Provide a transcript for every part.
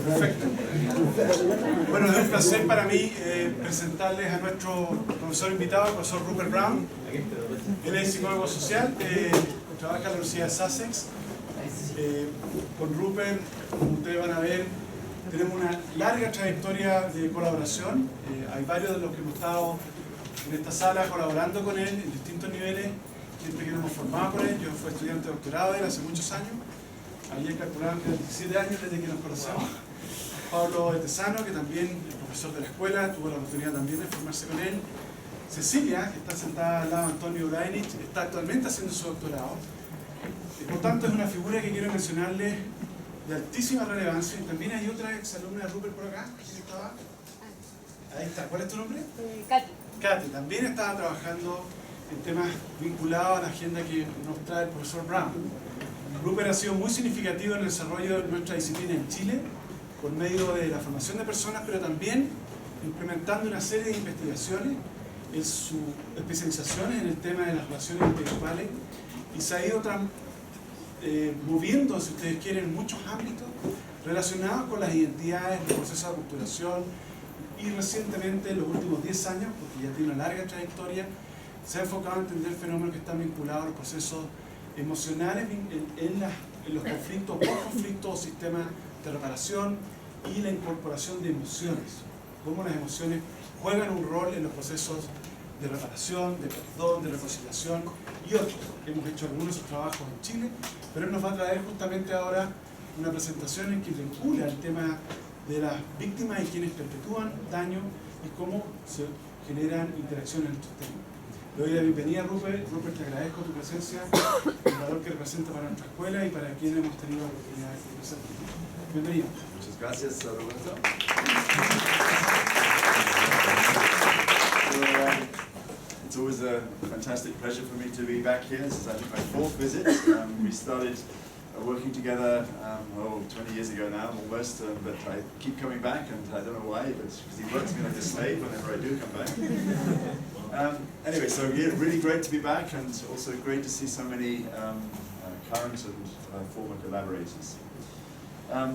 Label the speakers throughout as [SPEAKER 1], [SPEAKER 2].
[SPEAKER 1] Perfecto. Bueno, es un placer para mí presentarles a nuestro profesor invitado, el profesor Rupert Brown. Él es psicólogo social, trabaja en la Universidad de Sussex. Con Rupert, como ustedes van a ver, tenemos una larga trayectoria de colaboración. Hay varios de los que hemos estado en esta sala colaborando con él en distintos niveles, siempre que nos hemos formado con él. Yo fui estudiante de doctorado de él hace muchos años. Había calculado que eran 17 años desde que nos conocemos. Pablo Etesano, que también es profesor de la escuela, tuvo la oportunidad también de formarse con él. Cecilia, que está sentada al lado de Antonio Urainich, está actualmente haciendo su doctorado. Por tanto, es una figura que quiero mencionarles de altísima relevancia. Y también hay otra exalumna de Rupert por acá. ¿Quién estaba? Ahí está. ¿Cuál es tu nombre?
[SPEAKER 2] Katy.
[SPEAKER 1] Katy. También estaba trabajando en temas vinculados a la agenda que nos trae el profesor Brown. Rupert ha sido muy significativo en el desarrollo de nuestra disciplina en Chile, por medio de la formación de personas, pero también implementando una serie de investigaciones en sus especializaciones en el tema de las relaciones intelectuales, y se ha ido moviendo, si ustedes quieren, en muchos ámbitos relacionados con las identidades, los procesos de aculturación, y recientemente, en los últimos 10 años, porque ya tiene una larga trayectoria, se ha enfocado a entender fenómenos que están vinculados a los procesos emocionales en los conflictos, post-conflictos o sistemas de reparación, y la incorporación de emociones, cómo las emociones juegan un rol en los procesos de reparación, de perdón, de reconciliación y otros. Hemos hecho algunos de esos trabajos en Chile, pero él nos va a traer justamente ahora una presentación en que vincula el tema de las víctimas y quienes perpetúan daño y cómo se generan interacciones en estos temas. Le doy la bienvenida a Rupert. Rupert, te agradezco tu presencia, el valor que representa para nuestra escuela y para quienes hemos tenido la oportunidad de presentar. Bienvenido.
[SPEAKER 3] Muchas gracias, Roberto. It's always a fantastic pleasure for me to be back here. This is, I think, my fourth visit. We started working together 20 years ago now, almost, but I keep coming back, and I don't know why, but because he works me like a slave whenever I do come back. Anyway, so yeah, really great to be back, and also great to see so many current and former collaborators.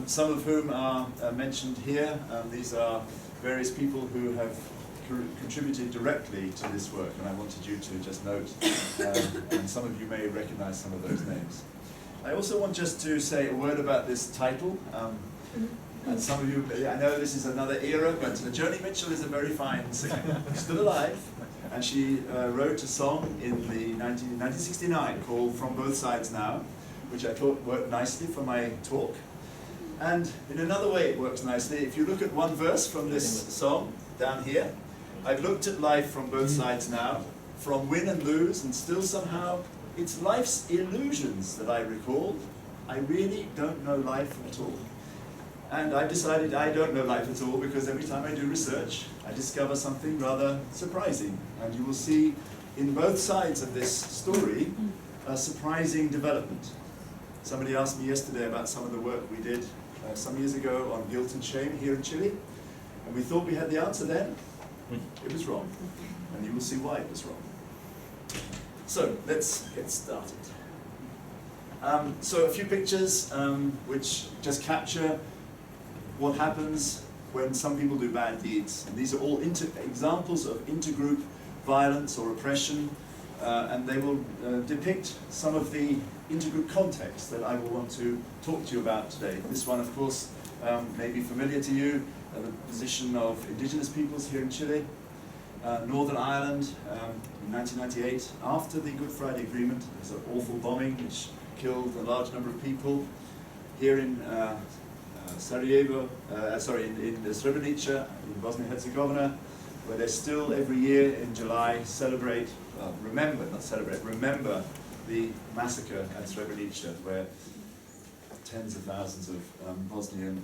[SPEAKER 3] Some of whom are mentioned here. These are various people who have contributed directly to this work, and I wanted you to just note, and some of you may recognize some of those names. I also want just to say a word about this title. And some of you, I know this is another era, but Joni Mitchell is a very fine singer, still alive, and she wrote a song in the 1969 called From Both Sides Now, which I thought worked nicely for my talk. And in another way it works nicely. If you look at one verse from this song down here, I've looked at life from both sides now, from win and lose, and still somehow it's life's illusions that I recall. I really don't know life at all. And I've decided I don't know life at all because every time I do research, I discover something rather surprising. And you will see in both sides of this story a surprising development. Somebody asked me yesterday about some of the work we did some years ago on guilt and shame here in Chile, and we thought we had the answer then. It was wrong, and you will see why it was wrong. So let's get started. So a few pictures which just capture what happens when some people do bad deeds. And these are all examples of intergroup violence or oppression, and they will depict some of the intergroup context that I will want to talk to you about today. This one, of course, may be familiar to you, the position of indigenous peoples here in Chile. Northern Ireland in 1998, after the Good Friday Agreement, there was an awful bombing which killed a large number of people. Here in Sarajevo, in Srebrenica, in Bosnia-Herzegovina, where they still every year in July remember the massacre at Srebrenica, where tens of thousands of Bosnian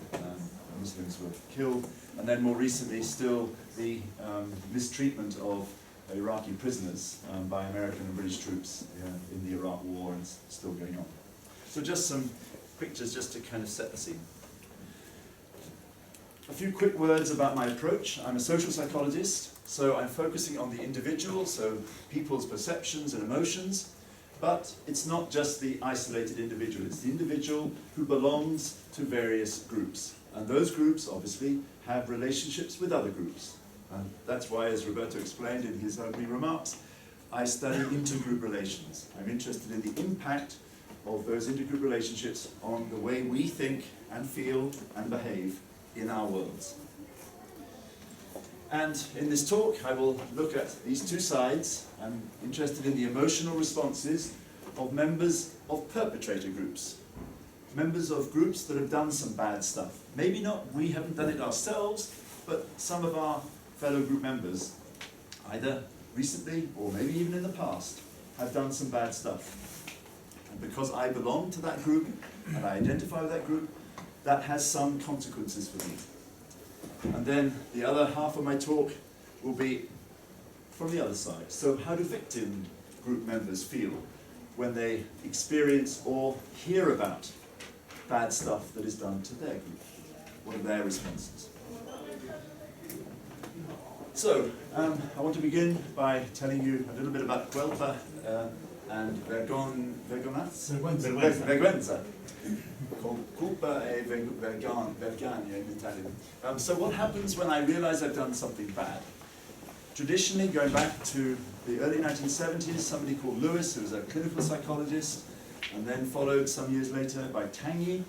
[SPEAKER 3] Muslims were killed, and then more recently still the mistreatment of Iraqi prisoners by American and British troops in the Iraq War, and still going on. So just some pictures just to kind of set the scene. A few quick words about my approach. I'm a social psychologist, so I'm focusing on the individual, so people's perceptions and emotions, But it's not just the isolated individual, it's the individual who belongs to various groups. And those groups, obviously, have relationships with other groups. And that's why, as Roberto explained in his opening remarks, I study intergroup relations. I'm interested in the impact of those intergroup relationships on the way we think and feel and behave in our worlds. And in this talk, I will look at these two sides. I'm interested in the emotional responses of members of perpetrator groups. Members of groups that have done some bad stuff. Maybe not, we haven't done it ourselves, but some of our fellow group members, either recently or maybe even in the past, have done some bad stuff. And because I belong to that group, and I identify with that group, that has some consequences for me. And then the other half of my talk will be from the other side. So how do victim group members feel when they experience or hear about bad stuff that is done to their group? What are their responses? So, I want to begin by telling you a little bit about culpa and vergogna. Culpa e vergogna in Italian. So what happens when I realize I've done something bad? Traditionally, going back to the early 1970s, somebody called Lewis, who was a clinical psychologist, and then followed some years later by Tanguy,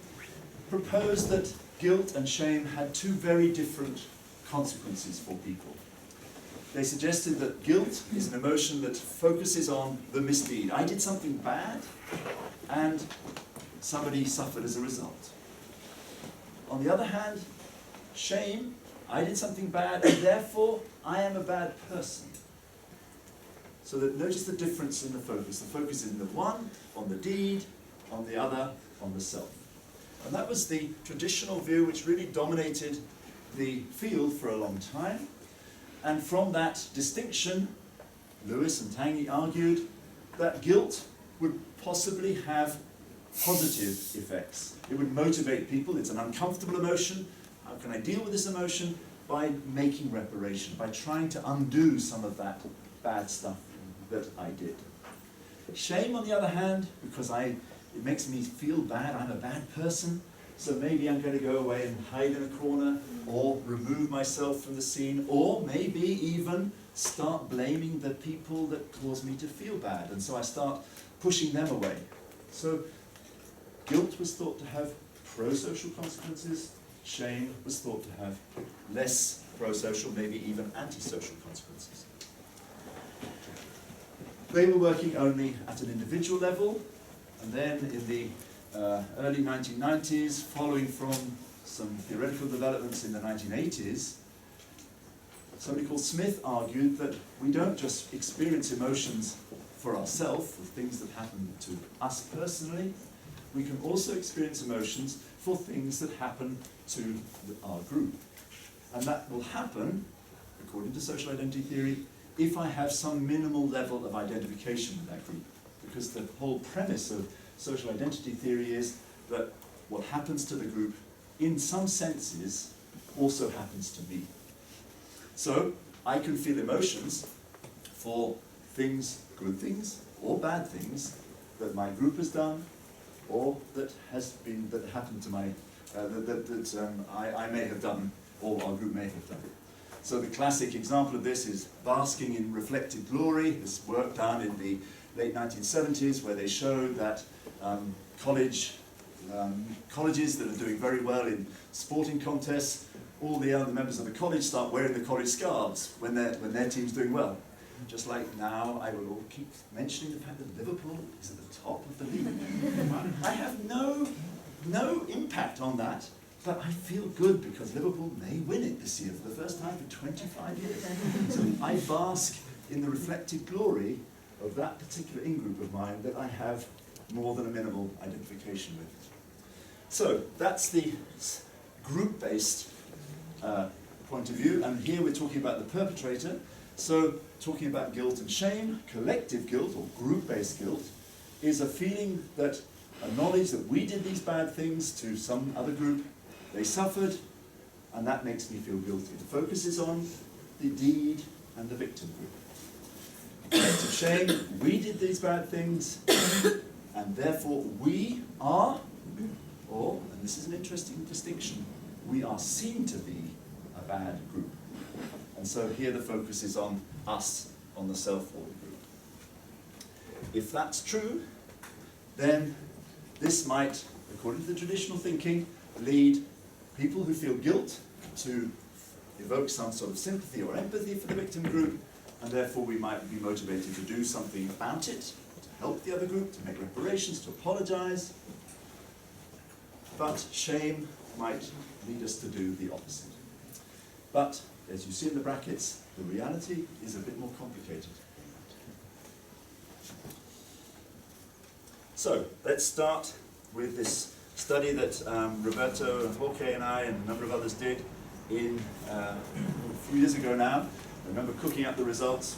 [SPEAKER 3] proposed that guilt and shame had two very different consequences for people. They suggested that guilt is an emotion that focuses on the misdeed. I did something bad, and somebody suffered as a result. On the other hand, shame, I did something bad, and therefore I am a bad person. So that notice the difference in the focus. The focus is in the one, on the deed, on the other, on the self. And that was the traditional view which really dominated the field for a long time. And from that distinction, Lewis and Tanguy argued that guilt would possibly have positive effects. It would motivate people. It's an uncomfortable emotion. How can I deal with this emotion? By making reparation, by trying to undo some of that bad stuff that I did. Shame, on the other hand, because it makes me feel bad, I'm a bad person, so maybe I'm going to go away and hide in a corner, or remove myself from the scene, or maybe even start blaming the people that cause me to feel bad, and so I start pushing them away. So guilt was thought to have pro-social consequences, shame was thought to have less pro-social, maybe even anti-social consequences. They were working only at an individual level, and then in the early 1990s, following from some theoretical developments in the 1980s, somebody called Smith argued that we don't just experience emotions for ourselves, for things that happen to us personally, we can also experience emotions for things that happen to our group. And that will happen, according to social identity theory, if I have some minimal level of identification with that group. Because the whole premise of social identity theory is that what happens to the group, in some senses, also happens to me. So, I can feel emotions for things, good things, or bad things, that my group has done, or that happened to my, I may have done, or our group may have done. So the classic example of this is basking in reflected glory, this work done in the late 1970s, where they showed that colleges that are doing very well in sporting contests, all the other members of the college start wearing the college scarves when their team's doing well. Just like now, I will all keep mentioning the fact that Liverpool is at the top of the league. I have no impact on that, but I feel good because Liverpool may win it this year for the first time for 25 years. So I bask in the reflected glory of that particular in-group of mine that I have more than a minimal identification with. So that's the group-based point of view, and here we're talking about the perpetrator. So talking about guilt and shame, collective guilt or group-based guilt is a feeling that, a knowledge that we did these bad things to some other group, they suffered, and that makes me feel guilty. The focus is on the deed and the victim group. collective shame, we did these bad things, and therefore we are, or, and this is an interesting distinction, we are seen to be a bad group. And so here the focus is on us, on the self or the group. If that's true, then this might, according to the traditional thinking, lead people who feel guilt to evoke some sort of sympathy or empathy for the victim group, and therefore we might be motivated to do something about it, to help the other group, to make reparations, to apologize. But shame might lead us to do the opposite. But, as you see in the brackets, the reality is a bit more complicated. So, let's start with this study that Roberto and Jorge and I and a number of others did in a few years ago now. I remember cooking up the results,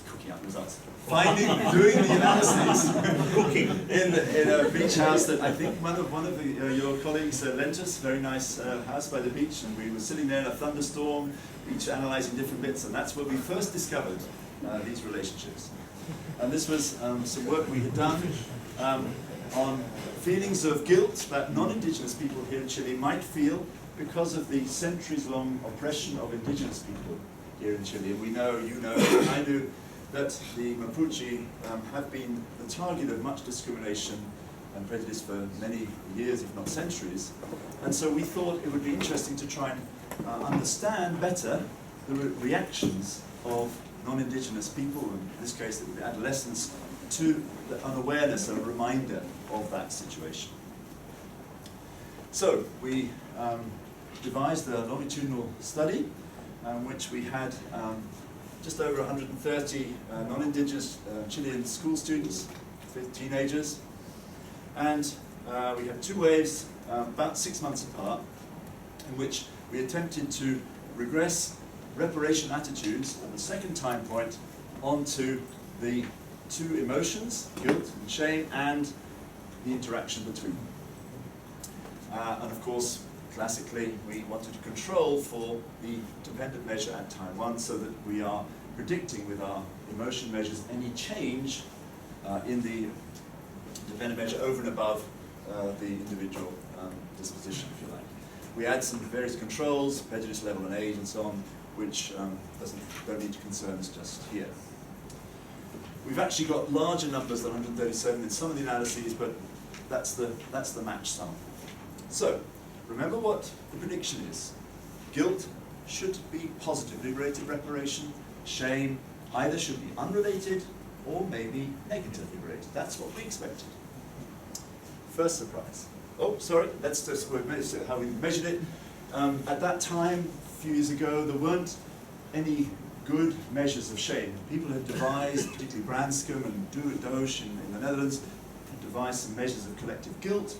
[SPEAKER 3] finding, doing the analyses, cooking in a beach house that I think one of your colleagues lent us, very nice house by the beach, and we were sitting there in a thunderstorm, each analysing different bits, and that's where we first discovered these relationships. And this was some work we had done on feelings of guilt that non-indigenous people here in Chile might feel because of the centuries-long oppression of indigenous people here in Chile. And we know, you know, and I do, that the Mapuche have been the target of much discrimination and prejudice for many years, if not centuries. And so we thought it would be interesting to try and understand better the reactions of non-indigenous people, in this case the adolescents, to the unawareness, a reminder of that situation. So we devised a longitudinal study in which we had just over 130 non-indigenous Chilean school students, teenagers, and we had two waves about 6 months apart, in which we attempted to regress reparation attitudes at the second time point onto the two emotions, guilt and shame, and the interaction between them. And of course, classically, we wanted to control for the dependent measure at time 1 so that we are predicting with our emotion measures any change in the dependent measure over and above the individual disposition, if you like. We add some various controls, prejudice level and age and so on, which don't need to concern us just here. We've actually got larger numbers than 137 in some of the analyses, but that's the match sum. So, remember what the prediction is. Guilt should be positively rated reparation. Shame either should be unrelated or maybe negatively rated. That's what we expected. First surprise. Oh, sorry, that's just how we measured it. At that time, a few years ago, there weren't any good measures of shame. People had devised, particularly Branscombe and Doos in the Netherlands, had devised some measures of collective guilt.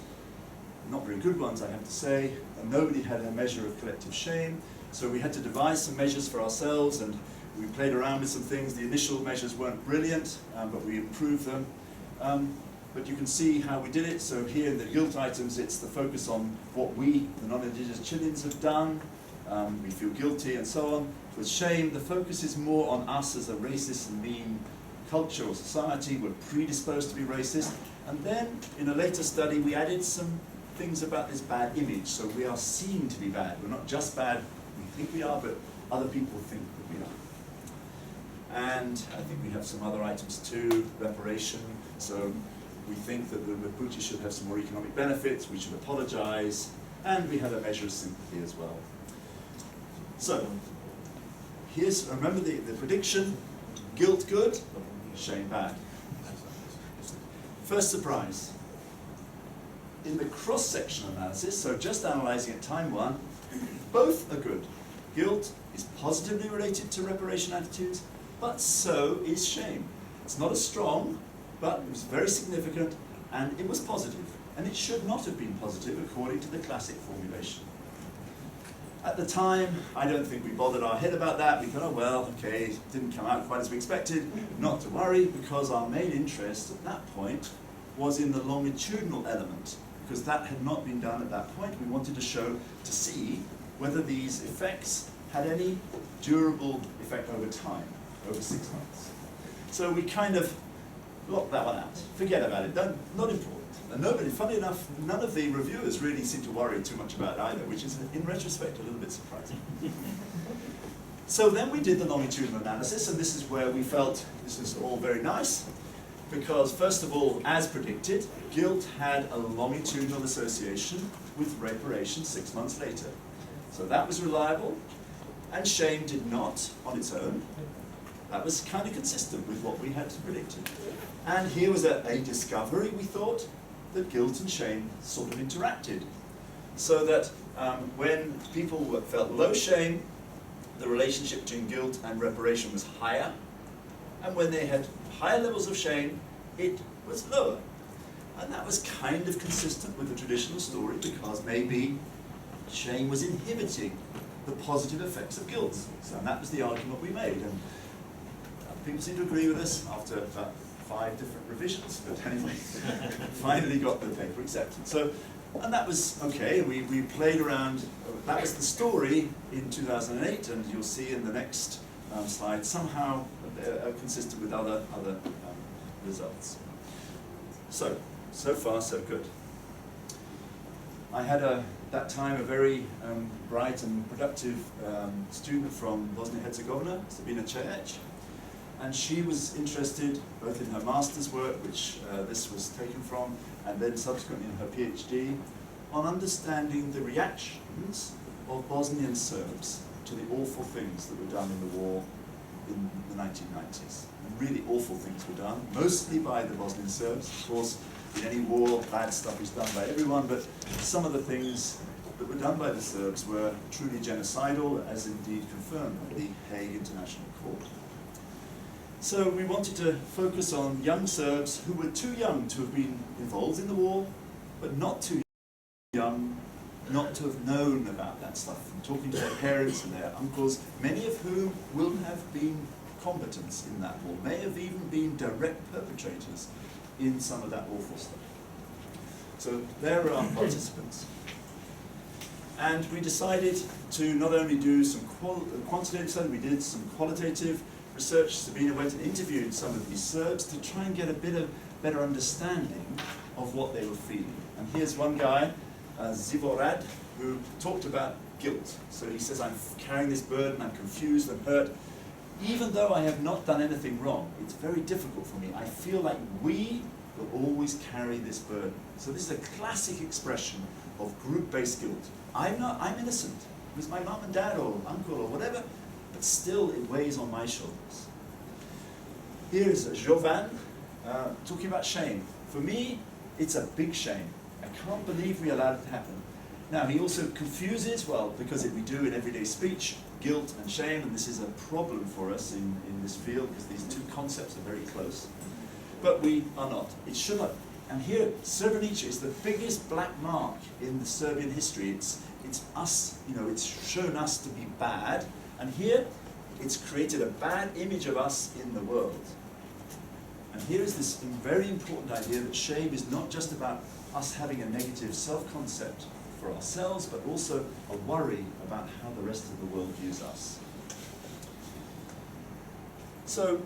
[SPEAKER 3] Not very good ones, I have to say, and nobody had a measure of collective shame. So we had to devise some measures for ourselves, and we played around with some things. The initial measures weren't brilliant, but we improved them. But you can see how we did it. So here in the guilt items, it's the focus on what we, the non-indigenous Chileans, have done. We feel guilty and so on. With shame, the focus is more on us as a racist and mean culture or society. We're predisposed to be racist. And then, in a later study, we added some things about this bad image. So we are seen to be bad. We're not just bad, we think we are, but other people think that we are. And I think we have some other items too, reparation. So we think that the Mapuche should have some more economic benefits, we should apologize, and we have a measure of sympathy as well. So, remember the prediction, guilt good, shame bad. First surprise. In the cross-sectional analysis, so just analyzing at time 1, both are good. Guilt is positively related to reparation attitudes, but so is shame. It's not as strong, but it was very significant, and it was positive. And it should not have been positive according to the classic formulation. At the time, I don't think we bothered our head about that. We thought, oh well, okay, it didn't come out quite as we expected. Not to worry, because our main interest at that point was in the longitudinal element, because that had not been done at that point. We wanted to see whether these effects had any durable effect over time, over 6 months. So we kind of blocked that one out. Forget about it, not important. And nobody, funny enough, none of the reviewers really seemed to worry too much about it either, which is, in retrospect, a little bit surprising. So then we did the longitudinal analysis, and this is where we felt this was all very nice, because first of all, as predicted, guilt had a longitudinal association with reparation 6 months later. So that was reliable, and shame did not on its own. That was kind of consistent with what we had predicted. And here was a discovery, we thought, that guilt and shame sort of interacted. So that when people felt low shame, the relationship between guilt and reparation was higher. And when they had higher levels of shame, it was lower. And that was kind of consistent with the traditional story, because maybe shame was inhibiting the positive effects of guilt. So and that was the argument we made. And people seem to agree with us after about 5 different revisions, but anyway, finally got the paper accepted. So, and that was okay. We played around. That was the story in 2008, and you'll see in the next slide somehow consistent with other results. So far so good. I had that time a very bright and productive student from Bosnia-Herzegovina, Sabina Čejić. And she was interested both in her master's work, which this was taken from, and then subsequently in her PhD, on understanding the reactions of Bosnian Serbs to the awful things that were done in the war in the 1990s. And really awful things were done, mostly by the Bosnian Serbs. Of course, in any war, bad stuff is done by everyone, but some of the things that were done by the Serbs were truly genocidal, as indeed confirmed by the Hague International Court. So we wanted to focus on young Serbs who were too young to have been involved in the war, but not too young not to have known about that stuff, from talking to their parents and their uncles, many of whom will have been combatants in that war, may have even been direct perpetrators in some of that awful stuff. So there are our participants. And we decided to not only do some quantitative study, we did some qualitative research. Sabina went and interviewed some of these Serbs to try and get a bit of better understanding of what they were feeling. And here's one guy, Zivorad, who talked about guilt. So he says, I'm carrying this burden, I'm confused, I'm hurt. Even though I have not done anything wrong, it's very difficult for me. I feel like we will always carry this burden. So this is a classic expression of group-based guilt. I'm innocent. It was my mum and dad or uncle or whatever, but still it weighs on my shoulders. Here's Jovan talking about shame. For me, it's a big shame. I can't believe we allowed it to happen. Now, he also confuses, well, because we do in everyday speech, guilt and shame, and this is a problem for us in this field, because these two concepts are very close. But we are not. It should not. And here, Srebrenica is the biggest black mark in the Serbian history. It's us, it's shown us to be bad, and here, it's created a bad image of us in the world. And here is this very important idea that shame is not just about us having a negative self-concept for ourselves, but also a worry about how the rest of the world views us. So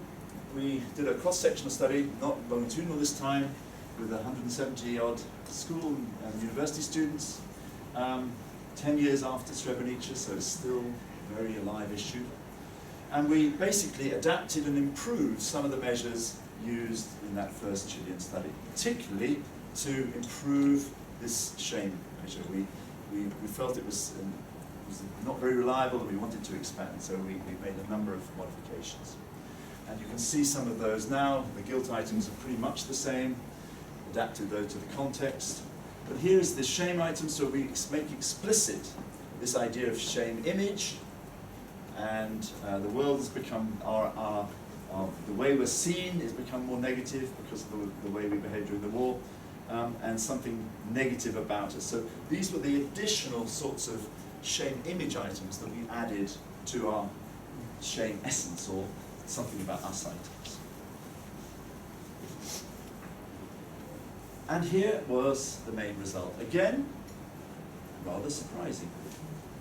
[SPEAKER 3] we did a cross-sectional study, not longitudinal this time, with 170-odd school and university students, 10 years after Srebrenica, so it's still a very alive issue. And we basically adapted and improved some of the measures used in that first Chilean study, particularly to improve this shame measure. We felt it was not very reliable and we wanted to expand, so we made a number of modifications. And you can see some of those now. The guilt items are pretty much the same, adapted though to the context. But here's the shame item, so we make explicit this idea of shame image, and the world has become, the way we're seen has become more negative because of the way we behaved during the war, and something negative about us. So these were the additional sorts of shame image items that we added to our shame essence, or something about us items. And here was the main result. Again, rather surprising.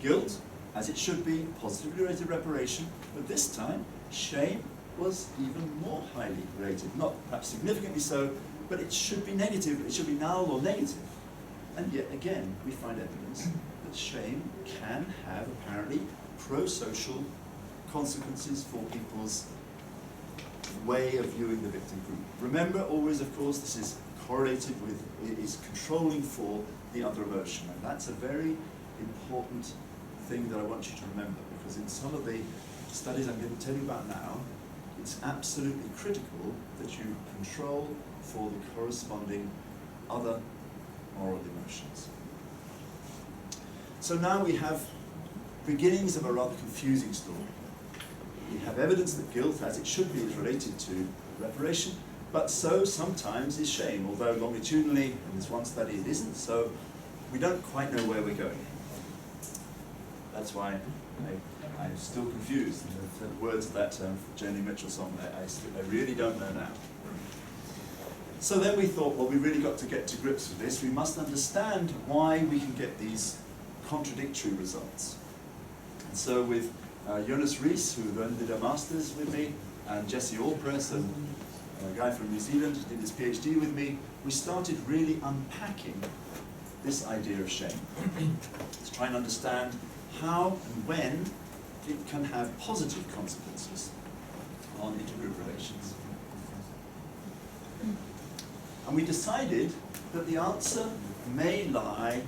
[SPEAKER 3] Guilt, as it should be, positively rated reparation, but this time, shame was even more highly rated. Not perhaps significantly so, but it should be negative, it should be null or negative. And yet again, we find evidence that shame can have apparently pro-social consequences for people's way of viewing the victim group. Remember always, of course, this is correlated with, it is controlling for the other emotion. And that's a very important thing that I want you to remember, because in some of the studies I'm going to tell you about now, it's absolutely critical that you control for the corresponding other moral emotions. So now we have beginnings of a rather confusing story. We have evidence that guilt, as it should be, is related to reparation, but so sometimes is shame, although longitudinally, in this one study, it isn't, so we don't quite know where we're going. That's why I'm still confused. The words of that Joni Mitchell song, I really don't know now. So then we thought, well, we really got to get to grips with this. We must understand why we can get these contradictory results. And so with Jonas Rees, who then did a master's with me, and Jesse Allpress, and a guy from New Zealand who did his PhD with me, we started really unpacking this idea of shame. Let's try and understand how and when it can have positive consequences on intergroup relations. And we decided that the answer may lie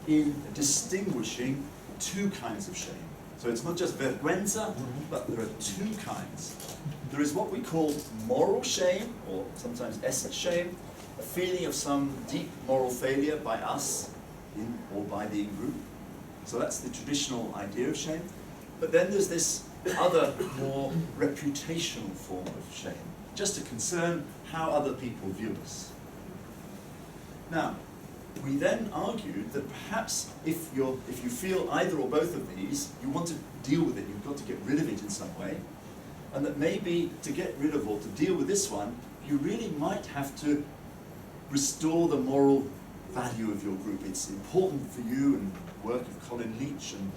[SPEAKER 3] in distinguishing two kinds of shame. So it's not just vergüenza, but there are two kinds. There is what we call moral shame, or sometimes essence shame, a feeling of some deep moral failure by us or by the in-group. So that's the traditional idea of shame. But then there's this other, more reputational form of shame, just a concern how other people view us. Now, we then argued that perhaps if you feel either or both of these, you want to deal with it, you've got to get rid of it in some way, and that maybe to get rid of or to deal with this one, you really might have to restore the moral value of your group. It's important for you, and the work of Colin Leach and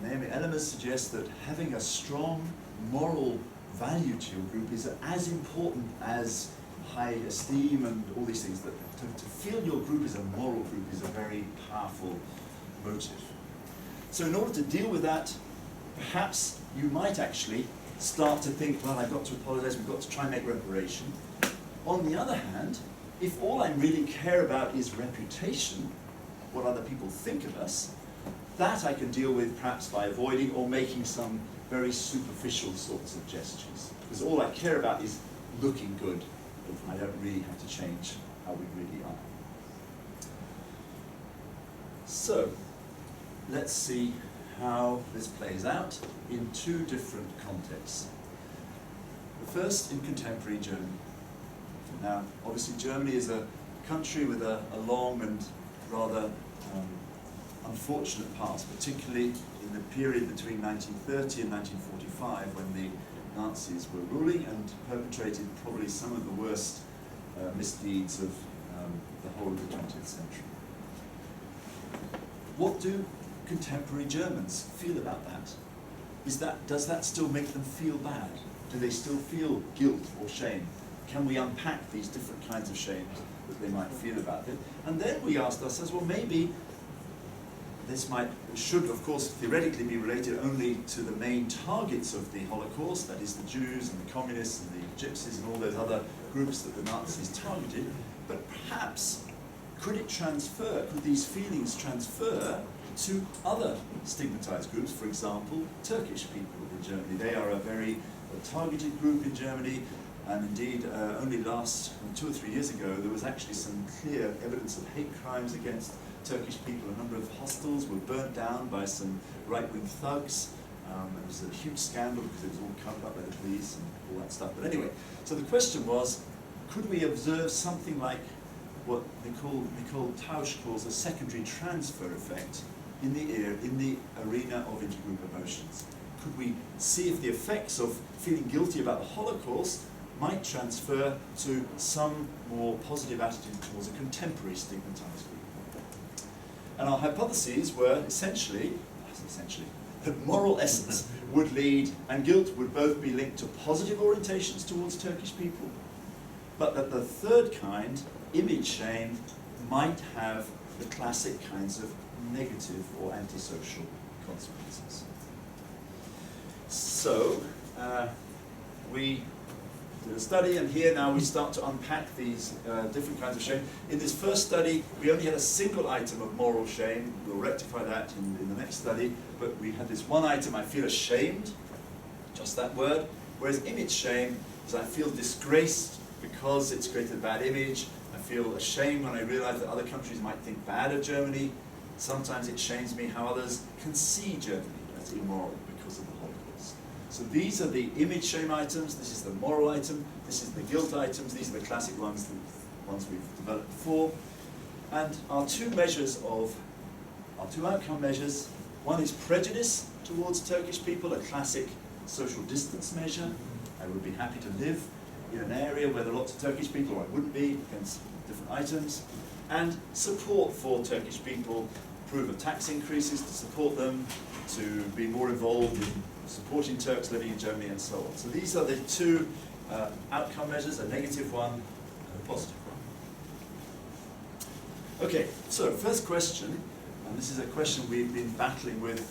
[SPEAKER 3] Naomi Ellemer suggests that having a strong moral value to your group is as important as high esteem and all these things. That to feel your group is a moral group is a very powerful motive. So in order to deal with that, perhaps you might actually start to think, well, I've got to apologize, we've got to try and make reparation. On the other hand, if all I really care about is reputation, what other people think of us, that I can deal with perhaps by avoiding or making some very superficial sorts of gestures. Because all I care about is looking good. I don't really have to change how we really are. So, let's see how this plays out in two different contexts. The first in contemporary Germany. Now, obviously Germany is a country with a long and rather unfortunate past, particularly in the period between 1930 and 1945, when the Nazis were ruling and perpetrated probably some of the worst misdeeds of the whole of the 20th century. What do contemporary Germans feel about that? Does that still make them feel bad? Do they still feel guilt or shame? Can we unpack these different kinds of shames that they might feel about it? And then we asked ourselves, well, maybe this should, of course, theoretically be related only to the main targets of the Holocaust, that is the Jews and the communists and the gypsies and all those other groups that the Nazis targeted, but perhaps could these feelings transfer to other stigmatized groups, for example, Turkish people in Germany? They are a very targeted group in Germany, and indeed, only 2 or 3 years ago, there was actually some clear evidence of hate crimes against Turkish people. A number of hostels were burnt down by some right-wing thugs. It was a huge scandal because it was all covered up by the police and all that stuff. But anyway, so the question was, could we observe something like what Nicole Tausch calls a secondary transfer effect in the arena of intergroup emotions? Could we see if the effects of feeling guilty about the Holocaust might transfer to some more positive attitude towards a contemporary stigmatized group? And our hypotheses were essentially, that moral essence would lead, and guilt would both be linked to positive orientations towards Turkish people, but that the third kind, image shame, might have the classic kinds of negative or antisocial consequences. So, we did a study, and here now we start to unpack these different kinds of shame. In this first study, we only had a single item of moral shame. We'll rectify that in the next study, but we had this one item, I feel ashamed, just that word, whereas image shame is I feel disgraced because it's created a bad image. I feel ashamed when I realize that other countries might think bad of Germany. Sometimes it shames me how others can see Germany as immoral because of the Holocaust. So these are the image shame items, this is the moral item, this is the guilt items, these are the classic ones, the ones we've developed before. And our two outcome measures, one is prejudice towards Turkish people, a classic social distance measure. I would be happy to live in an area where there are lots of Turkish people, or I wouldn't be, against different items. And support for Turkish people, approve of tax increases to support them, to be more involved in supporting Turks living in Germany and so on. So these are the two outcome measures, a negative one and a positive one. Okay, so first question, and this is a question we've been battling with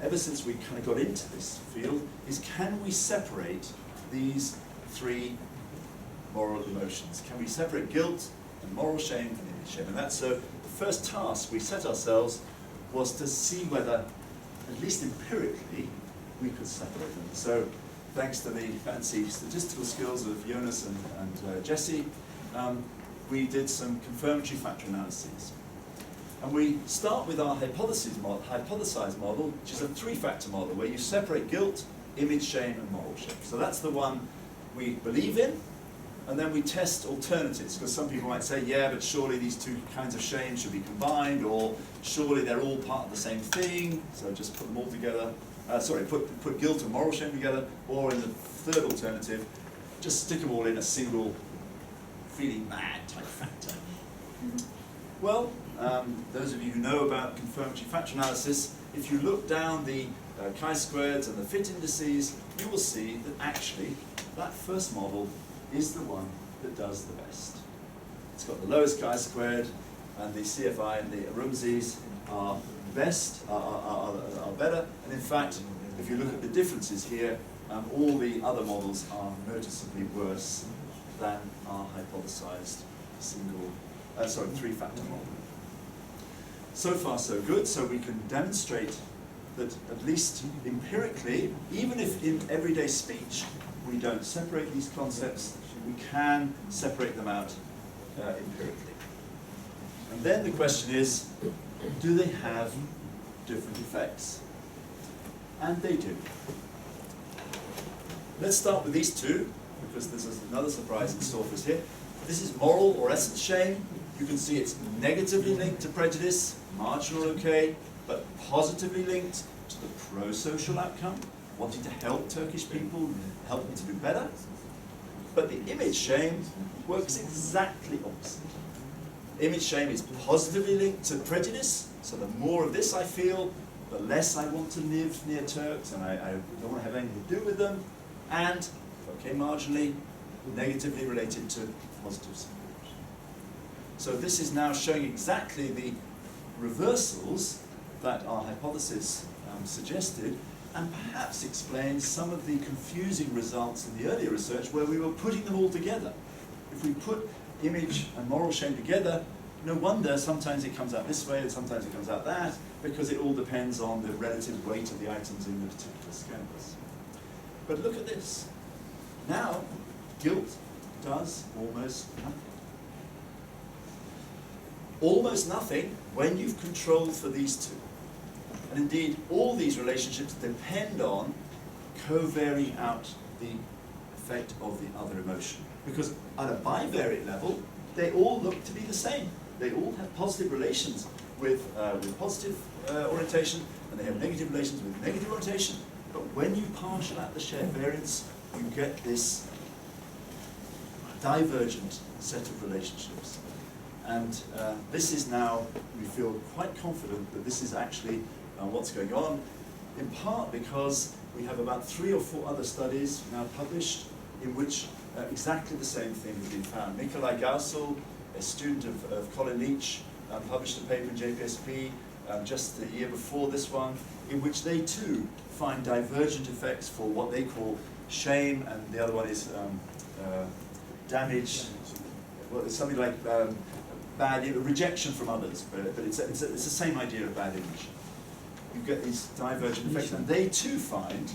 [SPEAKER 3] ever since we kind of got into this field, is can we separate these three moral emotions? Can we separate guilt and moral shame from image shame? And that's so the first task we set ourselves was to see whether, at least empirically, we could separate them. So thanks to the fancy statistical skills of Jonas and Jesse, we did some confirmatory factor analyses. And we start with our hypothesized model, which is a three-factor model, where you separate guilt, image shame, and moral shame. So that's the one we believe in, and then we test alternatives, because some people might say, yeah, but surely these two kinds of shame should be combined, or surely they're all part of the same thing, so just put them all together. Put guilt and moral shame together, or in the third alternative, just stick them all in a single feeling mad type factor. Well, those of you who know about confirmatory factor analysis, if you look down the chi-squareds and the fit indices, you will see that actually that first model is the one that does the best. It's got the lowest chi-squared, and the CFI and the Rumseys are best, are better, and in fact, if you look at the differences here, all the other models are noticeably worse than our hypothesized three-factor model. So far so good, so we can demonstrate that at least empirically, even if in everyday speech we don't separate these concepts, we can separate them out empirically. And then the question is, do they have different effects? And they do. Let's start with these two, because there's another surprise in store for us here. This is moral or essence shame. You can see it's negatively linked to prejudice, marginal okay, but positively linked to the pro-social outcome, wanting to help Turkish people, help them to do better. But the image shame works exactly opposite. Image shame is positively linked to prejudice, so the more of this I feel, the less I want to live near Turks, and I don't want to have anything to do with them, and, okay, marginally, negatively related to positive support. So this is now showing exactly the reversals that our hypothesis suggested, and perhaps explains some of the confusing results in the earlier research where we were putting them all together. If we put image and moral shame together, no wonder sometimes it comes out this way and sometimes it comes out that, because it all depends on the relative weight of the items in the particular scales. But look at this. Now, guilt does almost nothing. Almost nothing when you've controlled for these two. And indeed, all these relationships depend on co-varying out the effect of the other emotion. Because at a bivariate level, they all look to be the same. They all have positive relations with positive orientation, and they have negative relations with negative orientation. But when you partial out the shared variance, you get this divergent set of relationships. And this is now, we feel quite confident that this is actually what's going on. in part because we have about 3 or 4 other studies now published in which exactly the same thing has been found. Nikolai Gaussel, a student of Colin Leach, published a paper in JPSP just the year before this one, in which they too find divergent effects for what they call shame, and the other one is damage. Well, it's something like rejection from others, but it's the same idea of bad image. You get these divergent effects, and they too find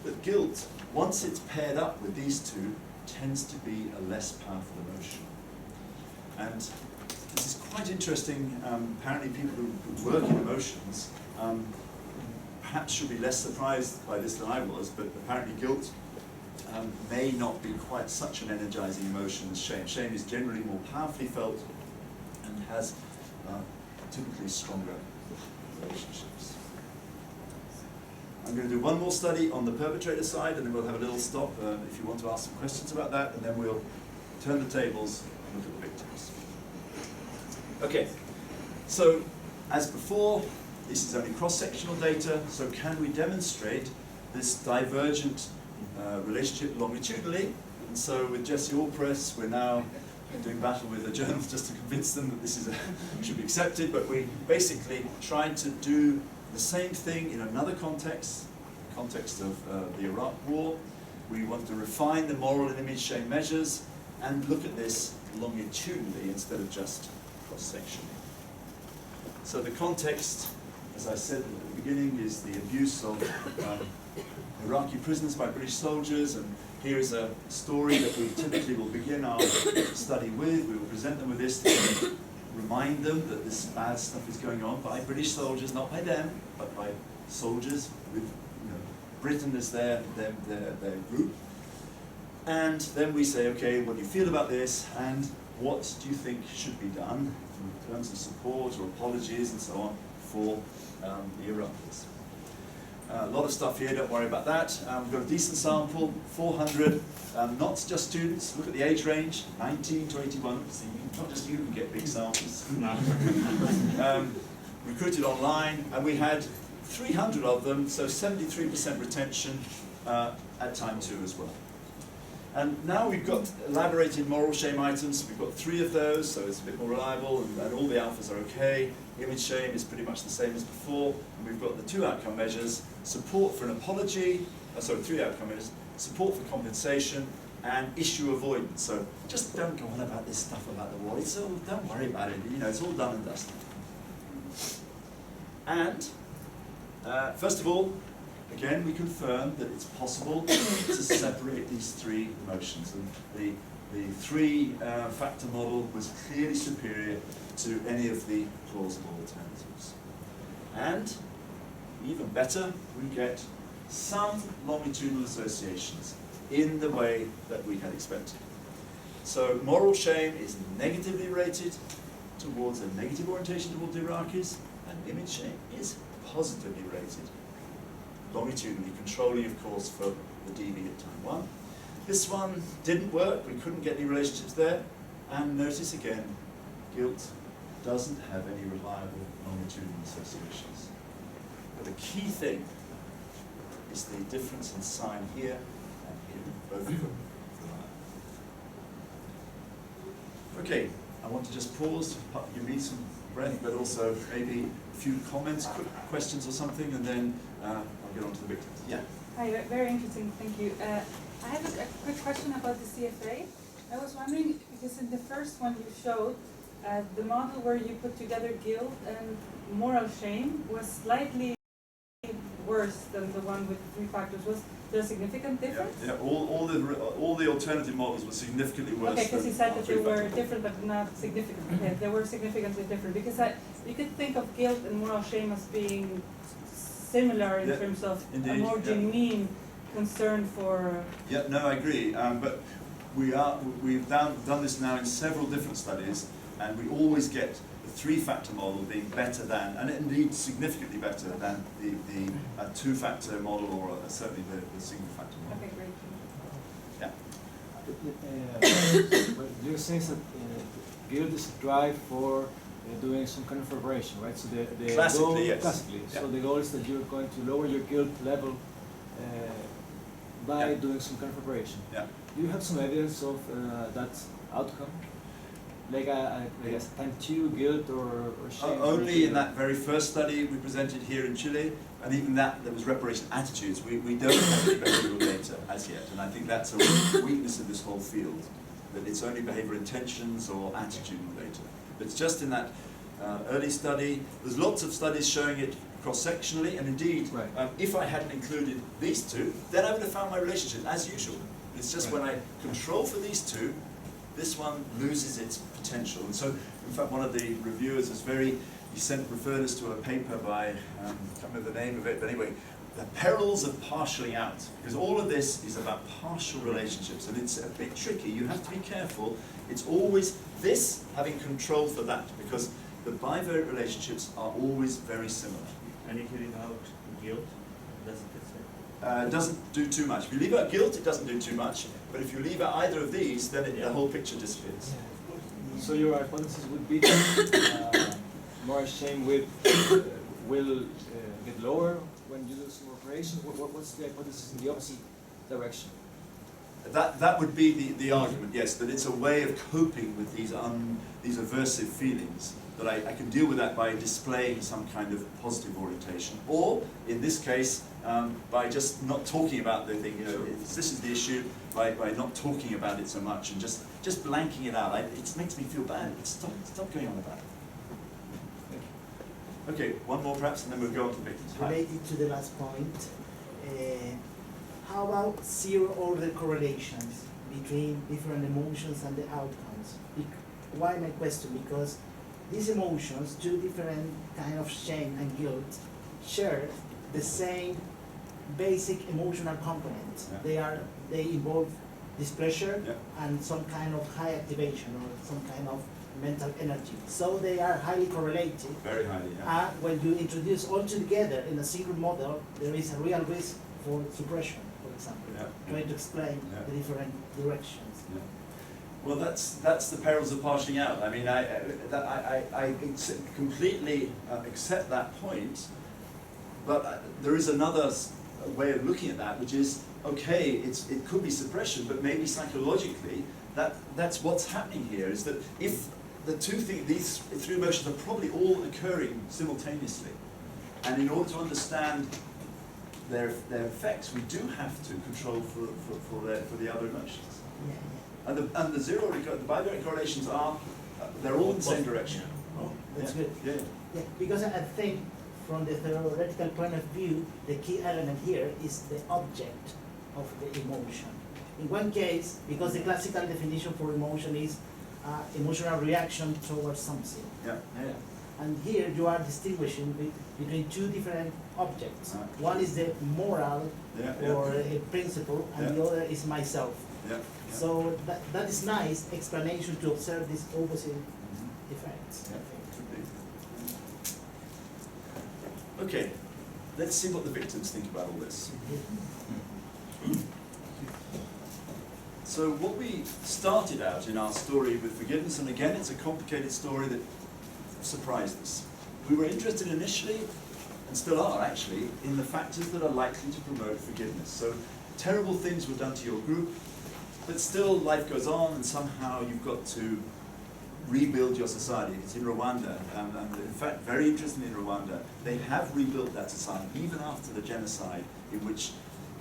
[SPEAKER 3] that guilt, once it's paired up with these two, tends to be a less powerful emotion. And this is quite interesting. Apparently people who work in emotions perhaps should be less surprised by this than I was, but apparently guilt may not be quite such an energizing emotion as shame. Shame is generally more powerfully felt and has typically stronger relationships. I'm going to do one more study on the perpetrator side, and then we'll have a little stop if you want to ask some questions about that, and then we'll turn the tables and look at the victims. Okay, so as before, this is only cross-sectional data, so can we demonstrate this divergent relationship longitudinally? And so with Jesse Allpress, we're now doing battle with the journals just to convince them that this is should be accepted, but we basically tried to do the same thing in another context, the context of the Iraq War. We wanted to refine the moral and image shame measures and look at this longitudinally instead of just cross-sectionally. So the context, as I said at the beginning, is the abuse of Iraqi prisoners by British soldiers, and here is a story that we typically will begin our study with. We will present them with this to remind them that this bad stuff is going on by British soldiers, not by them, but by soldiers with Britain as their group. And then we say, okay, what do you feel about this, and what do you think should be done in terms of support or apologies and so on for the Iraqis. A lot of stuff here, don't worry about that. We've got a decent sample, 400, not just students. Look at the age range, 19 to 81. See, not just you can get big samples. Recruited online, and we had 300 of them, so 73% retention at time 2 as well. And now we've got elaborated moral shame items. We've got 3 of those, so it's a bit more reliable, and all the alphas are okay. Image shame is pretty much the same as before. And we've got the 2 outcome measures: support for an apology, 3 outcome measures: support for compensation, and issue avoidance. So just don't go on about this stuff about the war. It's all, don't worry about it. It's all done and dusted. And first of all, again, we confirm that it's possible to separate these 3 emotions, and the 3-factor model was clearly superior to any of the plausible alternatives. And even better, we get some longitudinal associations in the way that we had expected. So moral shame is negatively rated towards a negative orientation towards the Iraqis, and image shame is positively rated longitudinally, controlling, of course, for the DV at time 1. This one didn't work. We couldn't get any relationships there. And notice again, guilt doesn't have any reliable longitudinal associations. But the key thing is the difference in sign here and here, both of them. Okay, I want to just pause, give me some breath, but also maybe a few comments, quick questions or something, and then I'll get on to the victims. Yeah?
[SPEAKER 2] Hi, very interesting, thank you. I have a quick question about the CFA. I was wondering, because in the first one you showed, the model where you put together guilt and moral shame was slightly worse than the one with 3 factors. Was there a significant difference?
[SPEAKER 3] Yeah, all the alternative models were significantly worse.
[SPEAKER 2] Okay, because you said that they were different but not significant. Okay, they were significantly different, because you could think of guilt and moral shame as being similar in terms of indeed, a more genuine concern for...
[SPEAKER 3] Yeah, no, I agree. But we've done this now in several different studies, and we always get the 3-factor model being better than, and indeed significantly better than the 2-factor model, or certainly the single-factor model.
[SPEAKER 2] Okay, great.
[SPEAKER 3] Yeah.
[SPEAKER 4] Do you sense that guilt is drive for doing some kind of preparation, right? So the
[SPEAKER 3] Classically,
[SPEAKER 4] goal,
[SPEAKER 3] yes.
[SPEAKER 4] Classically.
[SPEAKER 3] Yeah.
[SPEAKER 4] So the goal is that you're going to lower your guilt level by
[SPEAKER 3] Yeah.
[SPEAKER 4] doing some kind of preparation.
[SPEAKER 3] Yeah.
[SPEAKER 4] Do you have some evidence of that outcome? Like I guess time 2 guilt or shame?
[SPEAKER 3] Only in that very first study we presented here in Chile, and even that was reparation attitudes. We don't have any behavioral data as yet, and I think that's a weakness of this whole field, that it's only behavior intentions or attitudinal data. But it's just in that early study. There's lots of studies showing it cross-sectionally, and indeed,
[SPEAKER 4] Right.
[SPEAKER 3] if I hadn't included these two, then I would have found my relationship as usual. It's just when I control for these two, this one loses its potential. And so, in fact, one of the reviewers was referred us to a paper by, I can't remember the name of it, but anyway, the perils of partialing out. Because all of this is about partial relationships, and it's a bit tricky. You have to be careful. It's always this having control for that, because the bivariate relationships are always very similar.
[SPEAKER 5] And if you leave out guilt, does it
[SPEAKER 3] Doesn't do too much. If you leave out guilt, it doesn't do too much. But if you leave out either of these, then the whole picture disappears.
[SPEAKER 4] So your hypothesis would be that more shame will get lower when you do some preparation. What's the hypothesis in the opposite direction?
[SPEAKER 3] That would be the argument, yes, that it's a way of coping with these aversive feelings, that I can deal with that by displaying some kind of positive orientation, or in this case, by just not talking about the thing. You know, this is the issue. By not talking about it so much and just blanking it out. It makes me feel bad. Stop going on about it. Okay, one more perhaps, and then we'll go on to victims.
[SPEAKER 6] Related to the last point, how about zero-order correlations between different emotions and the outcomes? Why my question? Because these emotions, two different kind of shame and guilt, share the same basic emotional component.
[SPEAKER 3] Yeah.
[SPEAKER 6] They involve displeasure
[SPEAKER 3] Yeah.
[SPEAKER 6] and some kind of high activation or some kind of mental energy. So they are highly correlated.
[SPEAKER 3] Very highly, yeah.
[SPEAKER 6] When you introduce all together in a single model, there is a real risk for suppression, for example,
[SPEAKER 3] Yeah.
[SPEAKER 6] trying to explain
[SPEAKER 3] Yeah.
[SPEAKER 6] the different directions.
[SPEAKER 3] Yeah. Well, that's the perils of partialing out. I mean, I completely accept that point, but there is another way of looking at that, which is, okay, it could be suppression, but maybe psychologically, that's what's happening here, is that if the these three emotions are probably all occurring simultaneously, and in order to understand their effects, we do have to control for the other emotions.
[SPEAKER 6] Yeah,
[SPEAKER 3] And the bivariate correlations are, they're all in the same direction.
[SPEAKER 6] yeah. Oh, that's
[SPEAKER 3] Yeah.
[SPEAKER 6] good.
[SPEAKER 3] Yeah.
[SPEAKER 6] Yeah, because I think from the theoretical point of view, the key element here is the object of the emotion. In one case, because the classical definition for emotion is emotional reaction towards something.
[SPEAKER 3] Yeah.
[SPEAKER 6] And here you are distinguishing between two different objects.
[SPEAKER 3] Right.
[SPEAKER 6] One is the moral
[SPEAKER 3] Yeah.
[SPEAKER 6] or a principle, and
[SPEAKER 3] Yeah.
[SPEAKER 6] the other is myself.
[SPEAKER 3] Yeah.
[SPEAKER 6] So that is nice explanation to observe these opposite effects.
[SPEAKER 3] Yeah. Okay, let's see what the victims think about all this. So what we started out in our story with forgiveness, and again it's a complicated story that surprised us. We were interested initially, and still are actually, in the factors that are likely to promote forgiveness. So terrible things were done to your group, but still life goes on, and somehow you've got to rebuild your society. It's in Rwanda, and in fact, very interestingly in Rwanda, they have rebuilt that society even after the genocide in which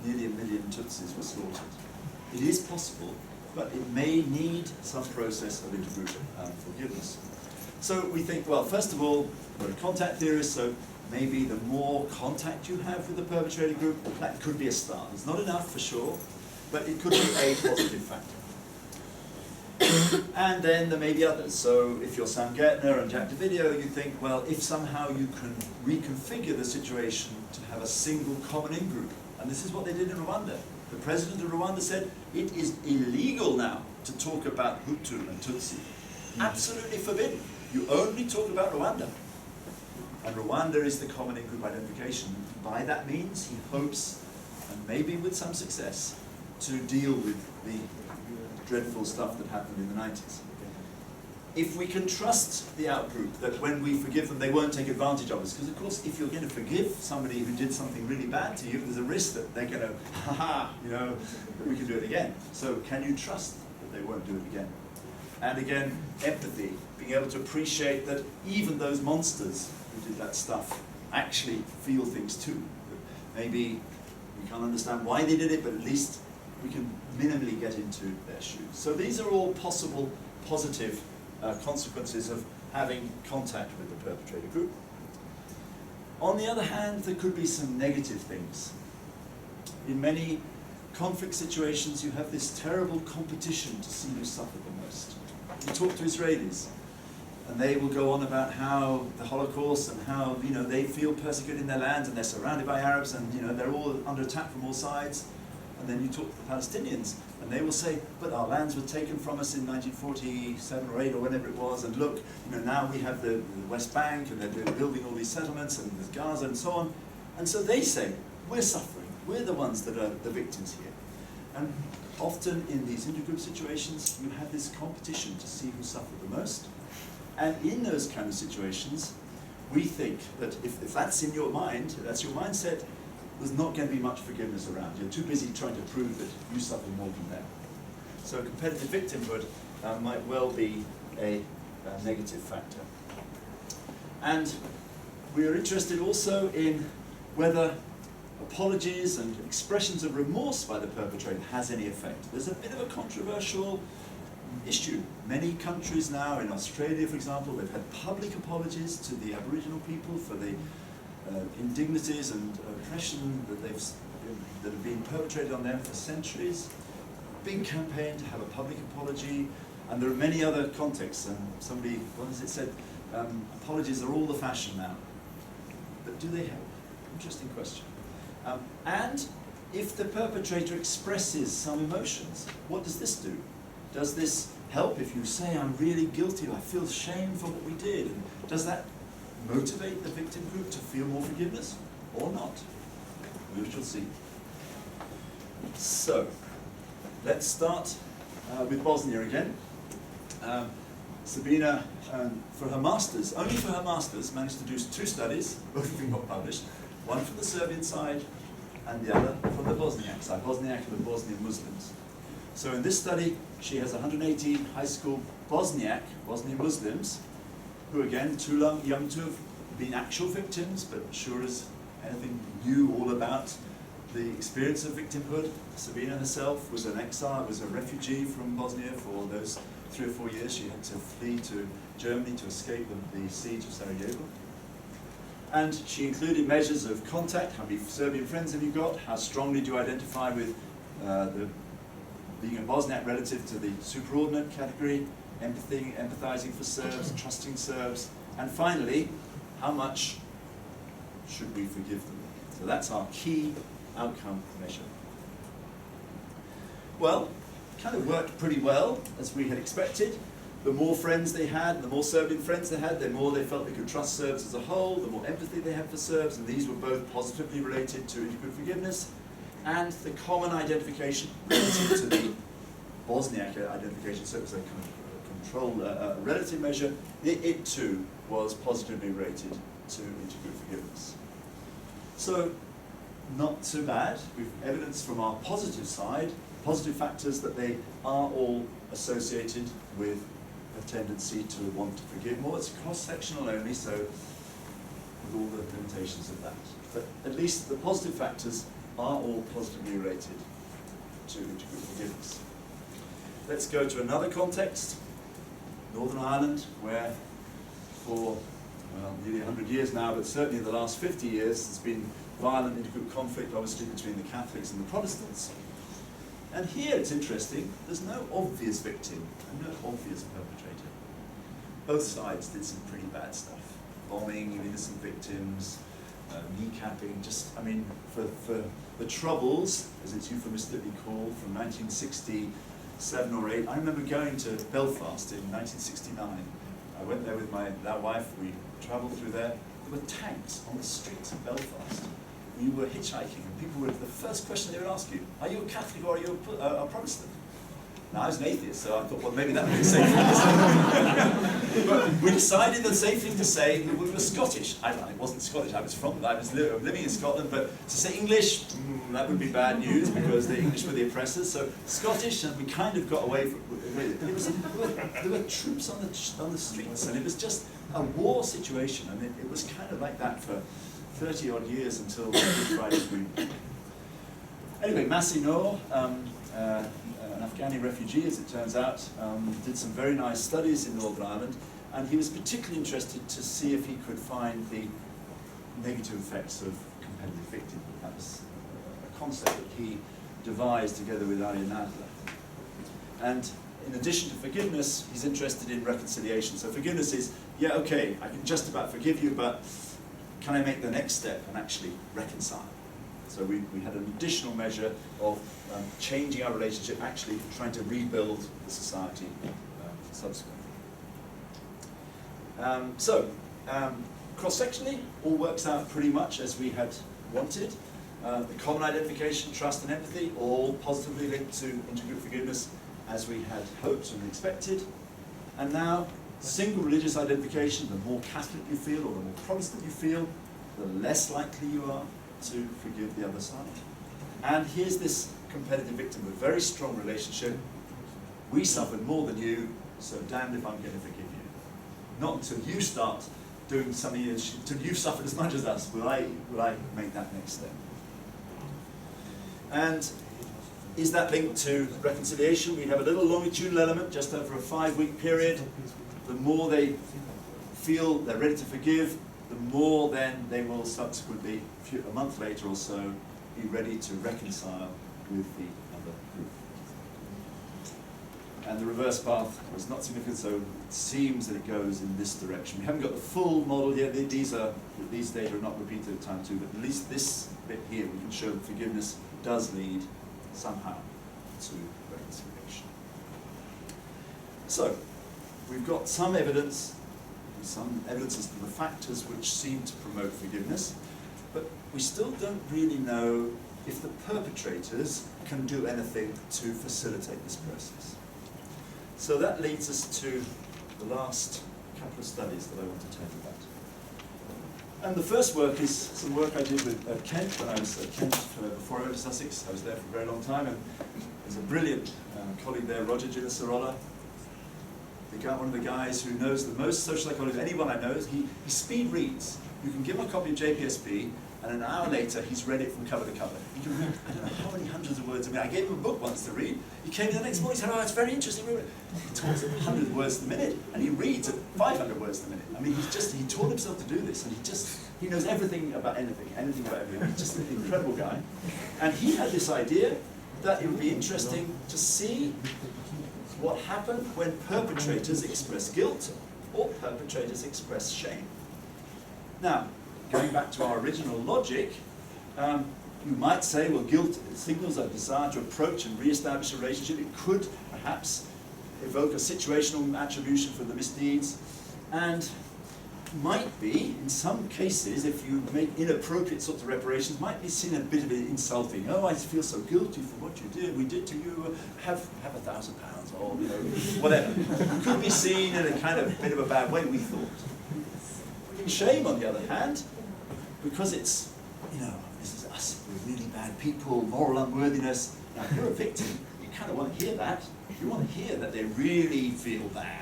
[SPEAKER 3] nearly 1 million Tutsis were slaughtered. It is possible, but it may need some process of intergroup forgiveness. So we think, well, first of all, we're a contact theorist, so maybe the more contact you have with the perpetrator group, that could be a start. It's not enough for sure, but it could be a positive factor. And then there may be others. So if you're Sam Gertner and Jack DeVideo, you think, well, if somehow you can reconfigure the situation to have a single common in-group, and this is what they did in Rwanda. The president of Rwanda said, it is illegal now to talk about Hutu and Tutsi. Absolutely forbidden. You only talk about Rwanda. And Rwanda is the common in-group identification. By that means, he hopes, and maybe with some success, to deal with the dreadful stuff that happened in the 90s. if we can trust the outgroup, that when we forgive them, they won't take advantage of us. Because of course, if you're going to forgive somebody who did something really bad to you, there's a risk that they're going to, that we can do it again. So can you trust that they won't do it again? And again, empathy, being able to appreciate that even those monsters who did that stuff actually feel things too. Maybe we can't understand why they did it, but at least we can minimally get into their shoes. So these are all possible positive consequences of having contact with the perpetrator group. On the other hand, there could be some negative things. In many conflict situations, you have this terrible competition to see who suffered the most. You talk to Israelis, and they will go on about how the Holocaust and how they feel persecuted in their lands, and they're surrounded by Arabs, and they're all under attack from all sides. And then you talk to the Palestinians, and they will say, but our lands were taken from us in 1947 or 8 or whenever it was, and look, now we have the West Bank, and they're building all these settlements, and there's Gaza and so on. And so they say, we're suffering, we're the ones that are the victims here. And often in these intergroup situations, you have this competition to see who suffered the most. And in those kind of situations, we think that if that's in your mind, that's your mindset, there's not going to be much forgiveness around. You're too busy trying to prove that you suffered more than them. So competitive victimhood might well be a negative factor. And we are interested also in whether apologies and expressions of remorse by the perpetrator has any effect. There's a bit of a controversial issue. Many countries now, in Australia for example, they've had public apologies to the Aboriginal people for the indignities and oppression that have been perpetrated on them for centuries. Big campaign to have a public apology, and there are many other contexts. And somebody, what has it said? Apologies are all the fashion now. But do they help? Interesting question. And if the perpetrator expresses some emotions, what does this do? Does this help if you say, I'm really guilty, I feel shame for what we did? And does that motivate the victim group to feel more forgiveness or not? We shall see. So, let's start with Bosnia again. Sabina, for her masters, only for her masters, managed to do 2 studies, both of them got published, one from the Serbian side and the other from the Bosniak side, Bosniak and the Bosnian Muslims. So in this study, she has 180 high school Bosnian Muslims, who again, too young to have been actual victims, but sure as anything knew all about the experience of victimhood. Sabina herself was an exile, was a refugee from Bosnia for those 3 or 4 years. She had to flee to Germany to escape the siege of Sarajevo. And she included measures of contact. How many Serbian friends have you got? How strongly do you identify with being a Bosniak relative to the superordinate category? Empathizing for Serbs, trusting Serbs, and finally, how much should we forgive them? So that's our key outcome measure. Well, kind of worked pretty well, as we had expected. The more friends they had, the more Serbian friends they had, the more they felt they could trust Serbs as a whole, the more empathy they had for Serbs, and these were both positively related to intergroup forgiveness, and the common identification relative to the Bosniak identification, so it was a kind of relative measure, it too was positively rated to intergroup forgiveness. So, not too bad. We've evidence from our positive side, positive factors that they are all associated with a tendency to want to forgive more. It's cross-sectional only, so with all the limitations of that. But at least the positive factors are all positively rated to intergroup forgiveness. Let's go to another context. Northern Ireland, where for nearly 100 years now, but certainly in the last 50 years, there's been violent intergroup conflict, obviously, between the Catholics and the Protestants. And here it's interesting, there's no obvious victim and no obvious perpetrator. Both sides did some pretty bad stuff. Bombing of innocent victims, kneecapping, for the Troubles, as it's euphemistically called, from 1967 or 8. I remember going to Belfast in 1969. I went there with my wife, we travelled through there. There were tanks on the streets of Belfast. You were hitchhiking, and people would, the first question they would ask you, are you a Catholic or are you a Protestant? Now, I was an atheist, so I thought, well, maybe that would be the safe thing to say. But we decided the safe thing to say that we were Scottish. I wasn't Scottish, I was living in Scotland, but to say English, that would be bad news because the English were the oppressors. So Scottish, and we kind of got away from it. There were troops on the streets, and it was just a war situation, and it was kind of like that for 30 odd years until Good Friday Agreement. Anyway, Massi Noor, an Afghani refugee, as it turns out, did some very nice studies in Northern Ireland, and he was particularly interested to see if he could find the negative effects of competitive victim. That was a concept that he devised together with Arya Nadler. And in addition to forgiveness, he's interested in reconciliation. So forgiveness is, yeah, okay, I can just about forgive you, but can I make the next step and actually reconcile? So we had an additional measure of changing our relationship, actually trying to rebuild the society subsequently. Cross-sectionally, all works out pretty much as we had wanted. The common identification, trust and empathy, all positively linked to intergroup forgiveness as we had hoped and expected. And now, single religious identification, the more Catholic you feel or the more Protestant you feel, the less likely you are to forgive the other side. And here's this competitive victim, a very strong relationship. We suffered more than you, so damned if I'm going to forgive you. Not until you start doing something, until you've suffered as much as us, will I make that next step. And is that linked to reconciliation? We have a little longitudinal element just over a 5-week period. The more they feel they're ready to forgive, the more then they will subsequently, a month later or so, be ready to reconcile with the other group. And the reverse path was not significant, so it seems that it goes in this direction. We haven't got the full model yet. These data are not repeated at time 2, but at least this bit here, we can show that forgiveness does lead somehow to reconciliation. So, we've got some evidence as to the factors which seem to promote forgiveness, but we still don't really know if the perpetrators can do anything to facilitate this process. So that leads us to the last couple of studies that I want to tell you about. And the first work is some work I did with Kent when I was at Kent before I went to Sussex. I was there for a very long time, and there's a brilliant colleague there, Roger Gilles-Sarola, one of the guys who knows the most social psychology of anyone I know. He speed reads. You can give him a copy of JPSB, and an hour later he's read it from cover to cover. He can read, I don't know how many hundreds of words. I mean, I gave him a book once to read. He came in the next morning and said, oh, it's very interesting. He talks at 100 words a minute, and he reads at 500 words a minute. I mean, he taught himself to do this, and he knows everything about anything about everything. He's just an incredible guy. And he had this idea that it would be interesting to see what happened when perpetrators express guilt or perpetrators express shame. Now, going back to our original logic, you might say, well, guilt signals a desire to approach and re-establish a relationship. It could perhaps evoke a situational attribution for the misdeeds, and might be, in some cases, if you make inappropriate sorts of reparations, might be seen a bit of insulting. Oh, I feel so guilty for what you did. We did to you. Have £1,000, or whatever. Could be seen in a kind of bit of a bad way, we thought. Shame, on the other hand, because it's, this is us, we're really bad people, moral unworthiness. Now, if you're a victim, you kind of want to hear that. You want to hear that they really feel bad.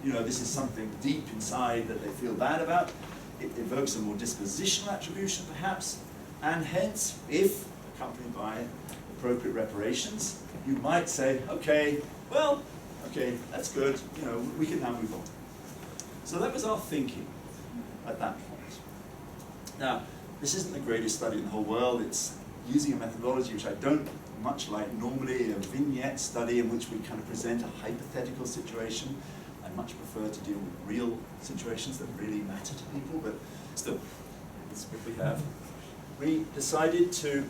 [SPEAKER 3] This is something deep inside that they feel bad about. It evokes a more dispositional attribution, perhaps, and hence, if accompanied by appropriate reparations, you might say, okay, that's good, we can now move on. So that was our thinking at that point. Now, this isn't the greatest study in the whole world. It's using a methodology which I don't much like normally, a vignette study in which we kind of present a hypothetical situation. I much prefer to deal with real situations that really matter to people, but still, it's what we have. We decided to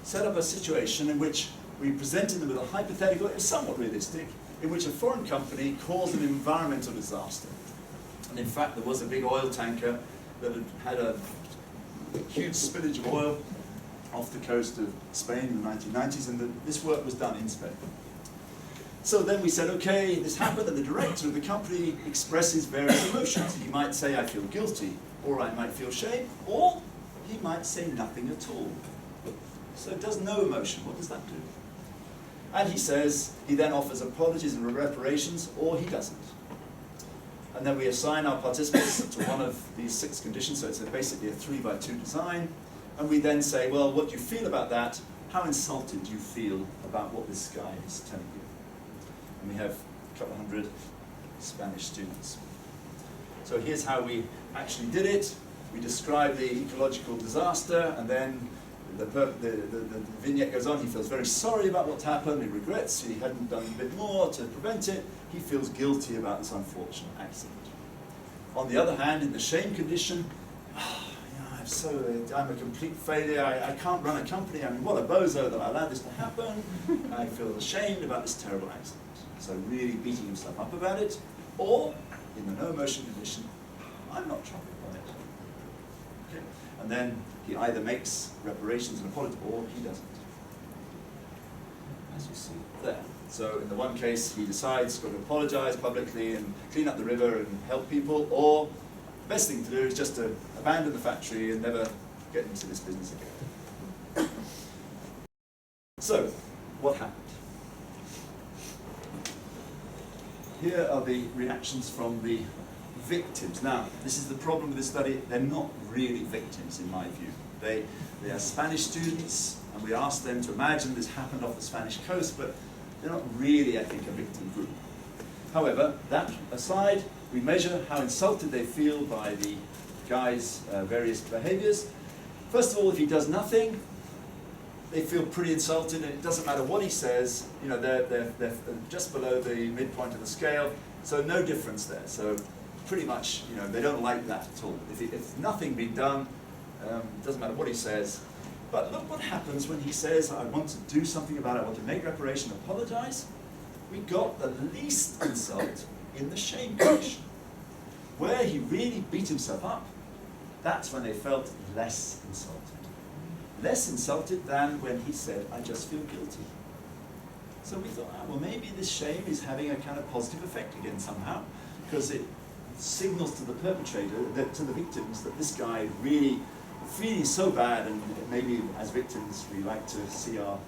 [SPEAKER 3] set up a situation in which we presented them with a hypothetical, it was somewhat realistic, in which a foreign company caused an environmental disaster. And in fact, there was a big oil tanker that had a huge spillage of oil off the coast of Spain in the 1990s, and this work was done in Spain. So then we said, okay, this happened, and the director of the company expresses various emotions. He might say, I feel guilty, or I might feel shame, or he might say nothing at all. So it does no emotion. What does that do? And he says, he then offers apologies and reparations, or he doesn't. And then we assign our participants to one of these 6 conditions, so it's basically a 3x2 design. And we then say, well, what do you feel about that? How insulted do you feel about what this guy is telling you? And we have a couple hundred Spanish students. So here's how we actually did it. We describe the ecological disaster, and then the vignette goes on. He feels very sorry about what's happened. He regrets he hadn't done a bit more to prevent it. He feels guilty about this unfortunate accident. On the other hand, in the shame condition, I'm a complete failure. I can't run a company. I mean, what a bozo that I allowed this to happen. I feel ashamed about this terrible accident. So really beating himself up about it. Or, in the no emotion condition, I'm not troubled by it. Okay. And then he either makes reparations and apologies, or he doesn't. As you see there. So in the one case, he decides he's got to apologize publicly and clean up the river and help people, or the best thing to do is just to abandon the factory and never get into this business again. So, what happened? Here are the reactions from the victims. Now, this is the problem with this study. They're not really victims, in my view. They are Spanish students, and we asked them to imagine this happened off the Spanish coast, but they're not really, I think, a victim group. However, that aside, we measure how insulted they feel by the guy's various behaviors. First of all, if he does nothing, they feel pretty insulted, and it doesn't matter what he says. You know, they're just below the midpoint of the scale, so no difference there. So pretty much, you know, they don't like that at all. If nothing being done, it doesn't matter what he says. But look what happens when he says, I want to do something about it, I want to make reparation, apologize. We got the least insult in the shame condition. Where he really beat himself up, that's when they felt less insulted. Less insulted than when he said, I just feel guilty. So we thought, well, maybe this shame is having a kind of positive effect again somehow, because it signals to the perpetrator, to the victims, that this guy really feeling so bad, and maybe as victims we like to see our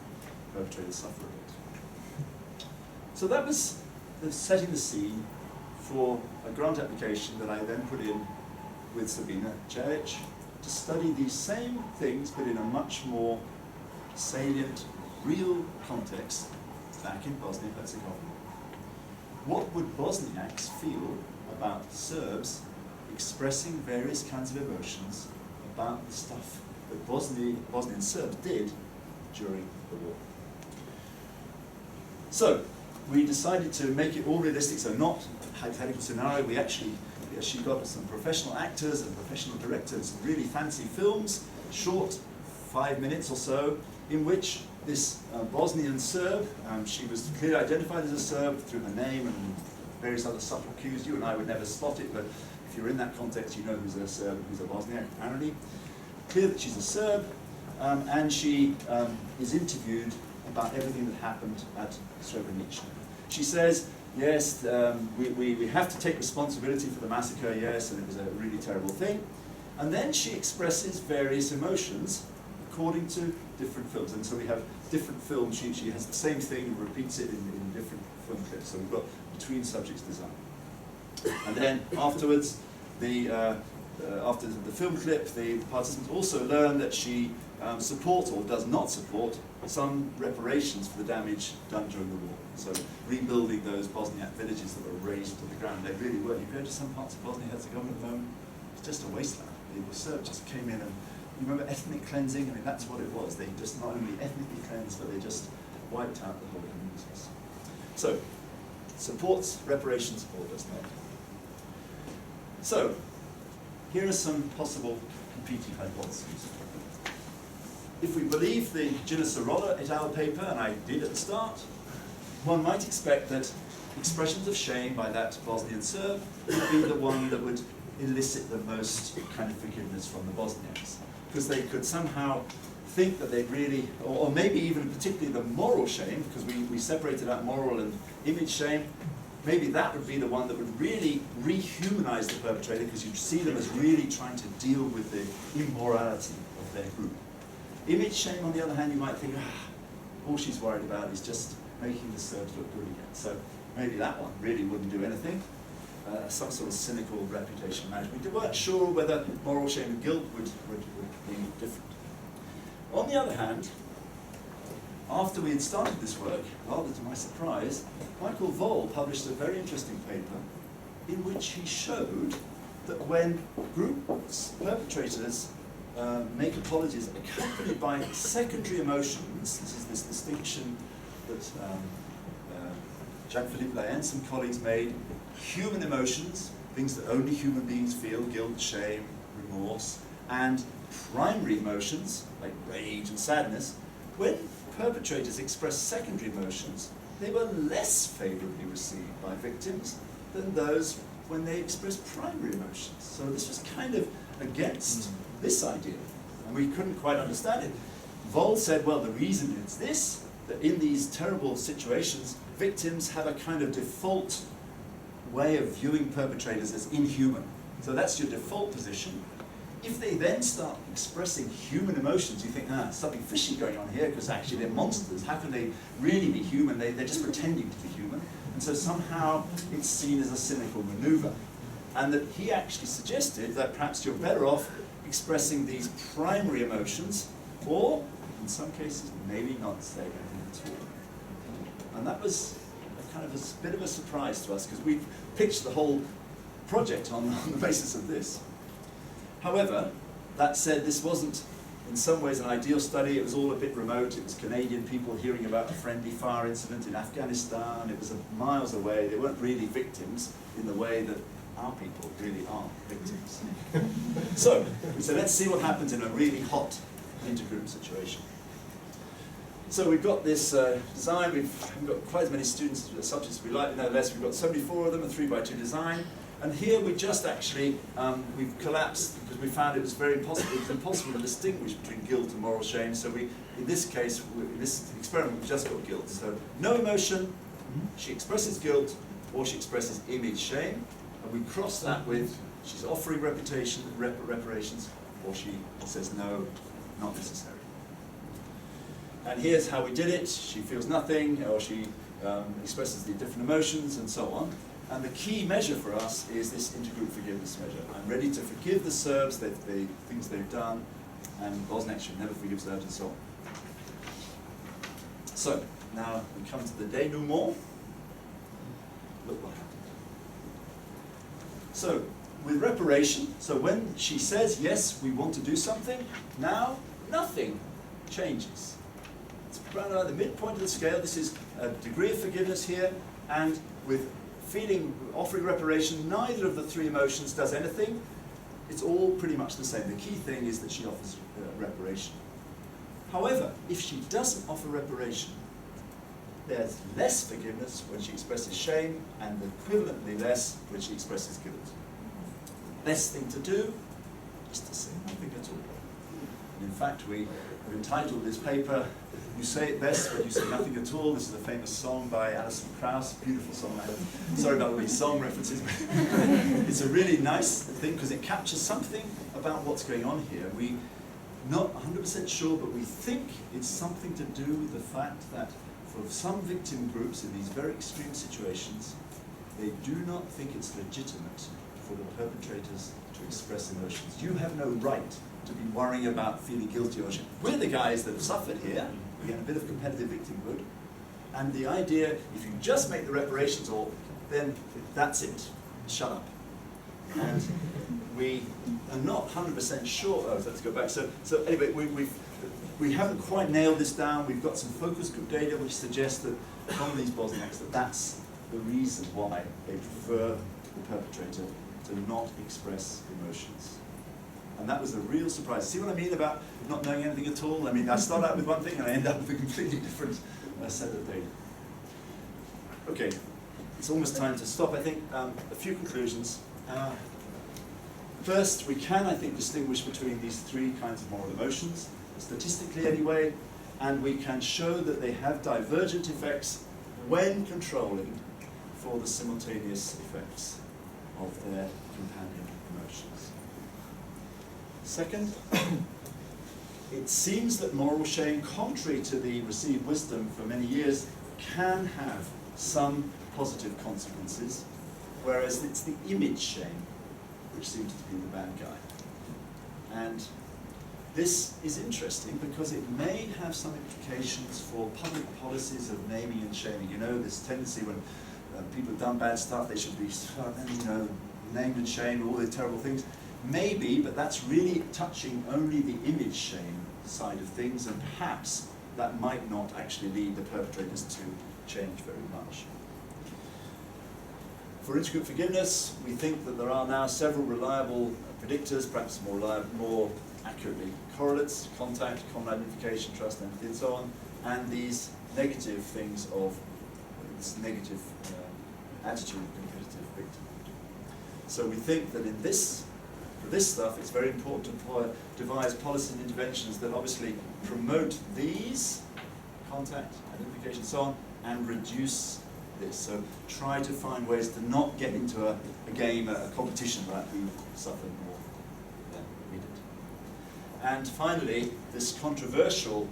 [SPEAKER 3] perpetrators suffer a bit. So that was setting the scene for a grant application that I then put in with Sabina Čerić to study these same things but in a much more salient, real context back in Bosnia and Herzegovina. What would Bosniaks feel about Serbs expressing various kinds of emotions about the stuff that Bosnian Serbs did during the war? So we decided to make it all realistic, so not a hypothetical scenario. She got some professional actors and professional directors, really fancy films, short, 5 minutes or so, in which this Bosnian Serb, she was clearly identified as a Serb through her name and various other subtle cues. You and I would never spot it, but if you're in that context, you know who's a Serb, who's a Bosniak, apparently. Clear that she's a Serb, and she is interviewed about everything that happened at Srebrenica. She says, yes, we have to take responsibility for the massacre, yes, and it was a really terrible thing. And then she expresses various emotions according to different films. And so we have different films. She has the same thing and repeats it in different film clips. So we've got between subjects design. And then afterwards, after the film clip, the participants also learn that she supports or does not support some reparations for the damage done during the war. So rebuilding those Bosniak villages that were razed to the ground. They really were. You go to some parts of Bosnia and Herzegovina at the moment, it's just a wasteland. The Serbs just came in and, you remember ethnic cleansing? I mean, that's what it was. They just not only ethnically cleansed, but they just wiped out the whole communities. So, supports reparations or does not. So, here are some possible competing hypotheses. If we believe the Gina-Sorolla et al. Paper, and I did at the start, one might expect that expressions of shame by that Bosnian Serb would be the one that would elicit the most kind of forgiveness from the Bosniaks, because they could somehow think that they'd really, or maybe even particularly the moral shame, because we separated out moral and image shame, maybe that would be the one that would really rehumanize the perpetrator, because you'd see them as really trying to deal with the immorality of their group. Image shame, on the other hand, you might think, all she's worried about is just making the serbs look good again. So maybe that one really wouldn't do anything. Some sort of cynical reputation management. We weren't sure whether moral shame and guilt would be different. On the other hand, after we had started this work, rather to my surprise, Michael Voll published a very interesting paper in which he showed that when groups, perpetrators, make apologies accompanied by secondary emotions, this is this distinction that Jacques-Philippe Layens and colleagues made, human emotions, things that only human beings feel, guilt, shame, remorse, and primary emotions, like rage and sadness, when perpetrators express secondary emotions, they were less favorably received by victims than those when they express primary emotions. So this was kind of against this idea, and we couldn't quite understand it. Voll said, well, the reason is this, that in these terrible situations, victims have a kind of default way of viewing perpetrators as inhuman. So that's your default position. If they then start expressing human emotions, you think, something fishy going on here, because actually they're monsters. How can they really be human? They're just pretending to be human. And so somehow it's seen as a cynical maneuver. And that he actually suggested that perhaps you're better off expressing these primary emotions, or in some cases, maybe not saying anything at all. And that was kind of a bit of a surprise to us, because we pitched the whole project on the basis of this. However, that said, this wasn't in some ways an ideal study. It was all a bit remote. It was Canadian people hearing about a friendly fire incident in Afghanistan. It was miles away. They weren't really victims in the way that our people really are victims. So we said, let's see what happens in a really hot intergroup situation. So we've got this design. We haven't got quite as many students, subjects as we like, nevertheless we've got 74 of them, a 3x2 design. And here we just actually, we've collapsed because we found it was impossible to distinguish between guilt and moral shame. So we, in this case, in this experiment, we've just got guilt. So no emotion, she expresses guilt, or she expresses image shame. And we cross that with, she's offering reparations, or she says no, not necessary. And here's how we did it. She feels nothing, or she expresses the different emotions, and so on. And the key measure for us is this intergroup forgiveness measure. I'm ready to forgive the Serbs, the things they've done, and Bosniak should never forgive Serbs, and so on. So, now we come to the denouement. Look what happened. So, with reparation, so when she says, yes, we want to do something, now nothing changes. It's around the midpoint of the scale. This is a degree of forgiveness here, and with offering reparation, neither of the three emotions does anything. It's all pretty much the same. The key thing is that she offers reparation. However, if she doesn't offer reparation, there's less forgiveness when she expresses shame, and equivalently less when she expresses guilt. Best thing to do is to say nothing at all. And in fact, we have entitled this paper, "You Say It Best When You Say Nothing at All." This is a famous song by Alison Krauss, beautiful song. Sorry about all these song references, but it's a really nice thing because it captures something about what's going on here. We're not 100% sure, but we think it's something to do with the fact that for some victim groups in these very extreme situations, they do not think it's legitimate for the perpetrators to express emotions. You have no right to be worrying about feeling guilty or shame. We're the guys that have suffered here. We get a bit of competitive victimhood. And the idea, if you just make the reparations all, then that's it. Shut up. And we are not 100% sure. Oh, let's go back. So anyway, we haven't quite nailed this down. We've got some focus group data which suggests that from these Bosniaks that's the reason why they prefer the perpetrator to not express emotions. And that was a real surprise. See what I mean about not knowing anything at all? I mean, I start out with one thing and I end up with a completely different set of data. Okay, it's almost time to stop, I think. A few conclusions. First, we can, I think, distinguish between these three kinds of moral emotions. statistically anyway, and we can show that they have divergent effects when controlling for the simultaneous effects of their companion emotions. Second, it seems that moral shame, contrary to the received wisdom for many years, can have some positive consequences, whereas it's the image shame which seems to be the bad guy. And this is interesting because it may have some implications for public policies of naming and shaming. You know, this tendency when people have done bad stuff, they should be, you know, named and shamed, all the terrible things. Maybe, but that's really touching only the image shame side of things, and perhaps that might not actually lead the perpetrators to change very much. For intergroup forgiveness, we think that there are now several reliable predictors, perhaps more accurately correlates: contact, common identification, trust, empathy, and so on, and these negative things of this negative attitude of competitive victim. So we think that in this, for this stuff, it's very important to devise policies and interventions that obviously promote these, contact, identification, and so on, and reduce this. So try to find ways to not get into a game, a competition like who suffered more than we did. And finally, this controversial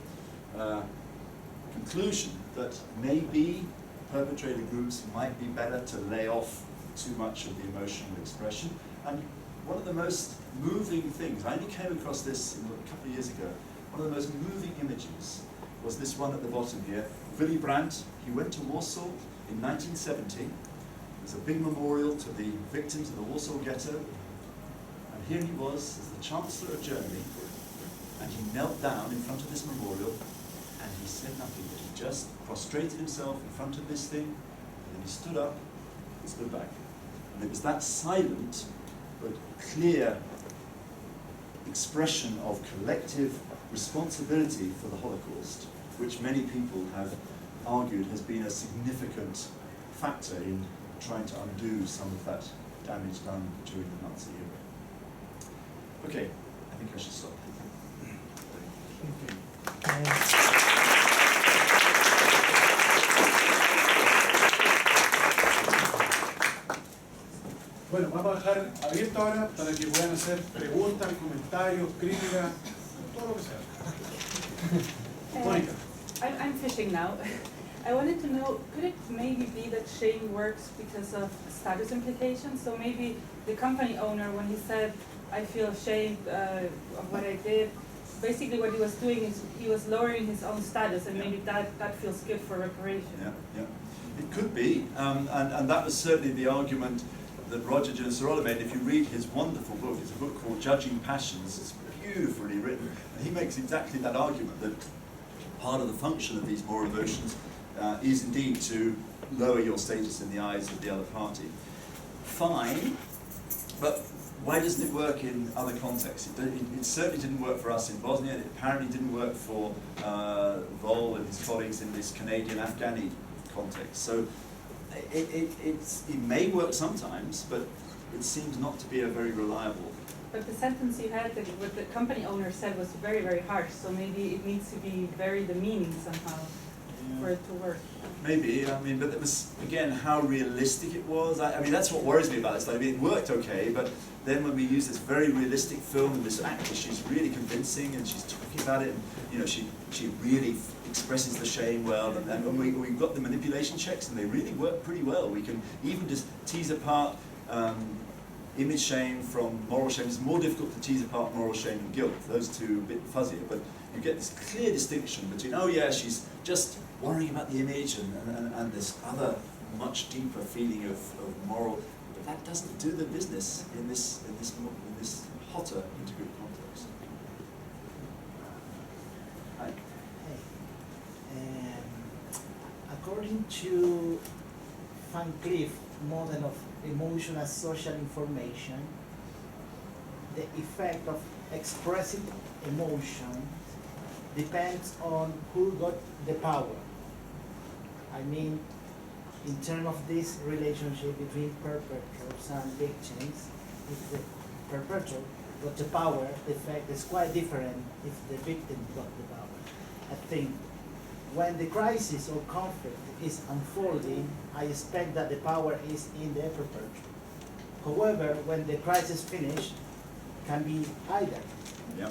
[SPEAKER 3] conclusion that maybe perpetrator groups might be better to lay off too much of the emotional expression. And one of the most moving things, I only came across this a couple of years ago, one of the most moving images was this one at the bottom here. Willy Brandt, he went to Warsaw in 1970. There's a big memorial to the victims of the Warsaw Ghetto. And here he was as the Chancellor of Germany, and he knelt down in front of this memorial, and he said nothing, but he just prostrated himself in front of this thing, and then he stood up and stood back. And it was that silent but clear expression of collective responsibility for the Holocaust, which many people have argued has been a significant factor in trying to undo some of that damage done during the Nazi era. Okay, I think I should stop.
[SPEAKER 1] Bueno, vamos a dejar abierto ahora para que puedan hacer preguntas, comentarios, críticas, todo lo que sea. Mónica.
[SPEAKER 2] I'm fishing now. I wanted to know, could it maybe be that shame works because of status implications? So maybe the company owner, when he said, I feel ashamed of what I did, basically what he was doing is he was lowering his own status, and maybe that feels good for reparation.
[SPEAKER 3] Yeah. It could be, and that was certainly the argument that Roger Giancarlo made. If you read his wonderful book, it's a book called Judging Passions, it's beautifully written, and he makes exactly that argument, that part of the function of these moral emotions is indeed to lower your status in the eyes of the other party. Fine, but why doesn't it work in other contexts? It certainly didn't work for us in Bosnia, it apparently didn't work for Vol and his colleagues in this Canadian-Afghani context. So it may work sometimes, but it seems not to be a very reliable.
[SPEAKER 2] But the sentence you had, that what the company owner said, was very, very harsh, so maybe it needs to be very demeaning somehow for it to work.
[SPEAKER 3] Maybe, I mean, but it was, again, how realistic it was. I mean, that's what worries me about this. I mean, it worked okay, but then when we use this very realistic film, and this actress, she's really convincing, and she's talking about it, and, you know, she really expresses the shame well, and when we've got the manipulation checks, and they really work pretty well. We can even just tease apart image shame from moral shame. It's more difficult to tease apart moral shame and guilt. Those two are a bit fuzzier, but you get this clear distinction between, oh yeah, she's just worrying about the image, and this other much deeper feeling of moral, but that doesn't do the business in this hotter intergroup context. Hi.
[SPEAKER 6] According to Van Cleef model of emotional social information, the effect of expressing emotion depends on who got the power. I mean, in terms of this relationship between perpetrators and victims, if the got the power, the effect is quite different if the victim got the power. I think when the crisis or conflict is unfolding, I expect that the power is in the perpetrator. However, when the crisis finishes, can be either.
[SPEAKER 3] Yeah.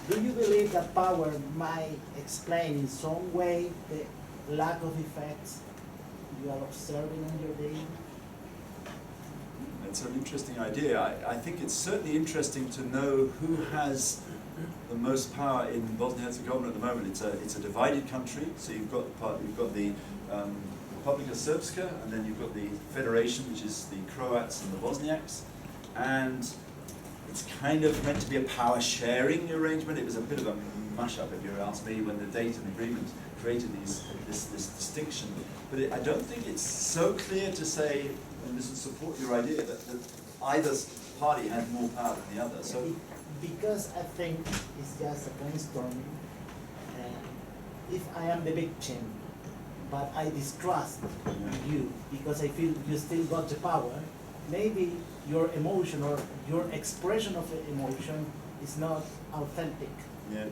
[SPEAKER 6] Do you believe that power might explain in some way the lack of effects you are observing in your day?
[SPEAKER 3] It's an interesting idea. I think it's certainly interesting to know who has the most power in Bosnia-Herzegovina at the moment. It's a divided country. So you've got the Republika Srpska, and then you've got the Federation, which is the Croats and the Bosniaks, and it's kind of meant to be a power sharing arrangement. It was a bit of a mash-up, if you ask me, when the Dayton Agreement created this distinction. But I don't think it's so clear to say, and this would support your idea, that either party had more power than the other. So,
[SPEAKER 6] because I think it's just a brainstorming. If I am the victim, but I distrust you because I feel you still got the power, maybe your emotion or your expression of the emotion is not authentic.
[SPEAKER 3] yeah,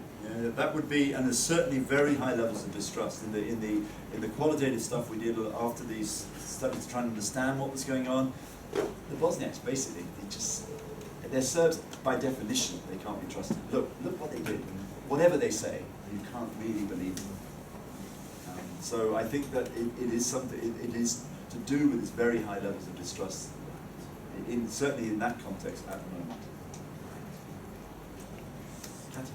[SPEAKER 3] that would be, and there's certainly very high levels of distrust in the qualitative stuff we did after these studies, trying to understand what was going on. The Bosniaks basically, they're Serbs by definition. They can't be trusted. Look what they did. Whatever they say, you can't really believe them. So I think that it is something. It is to do with its very high levels of distrust. Certainly in that context at the moment.
[SPEAKER 1] Kathy?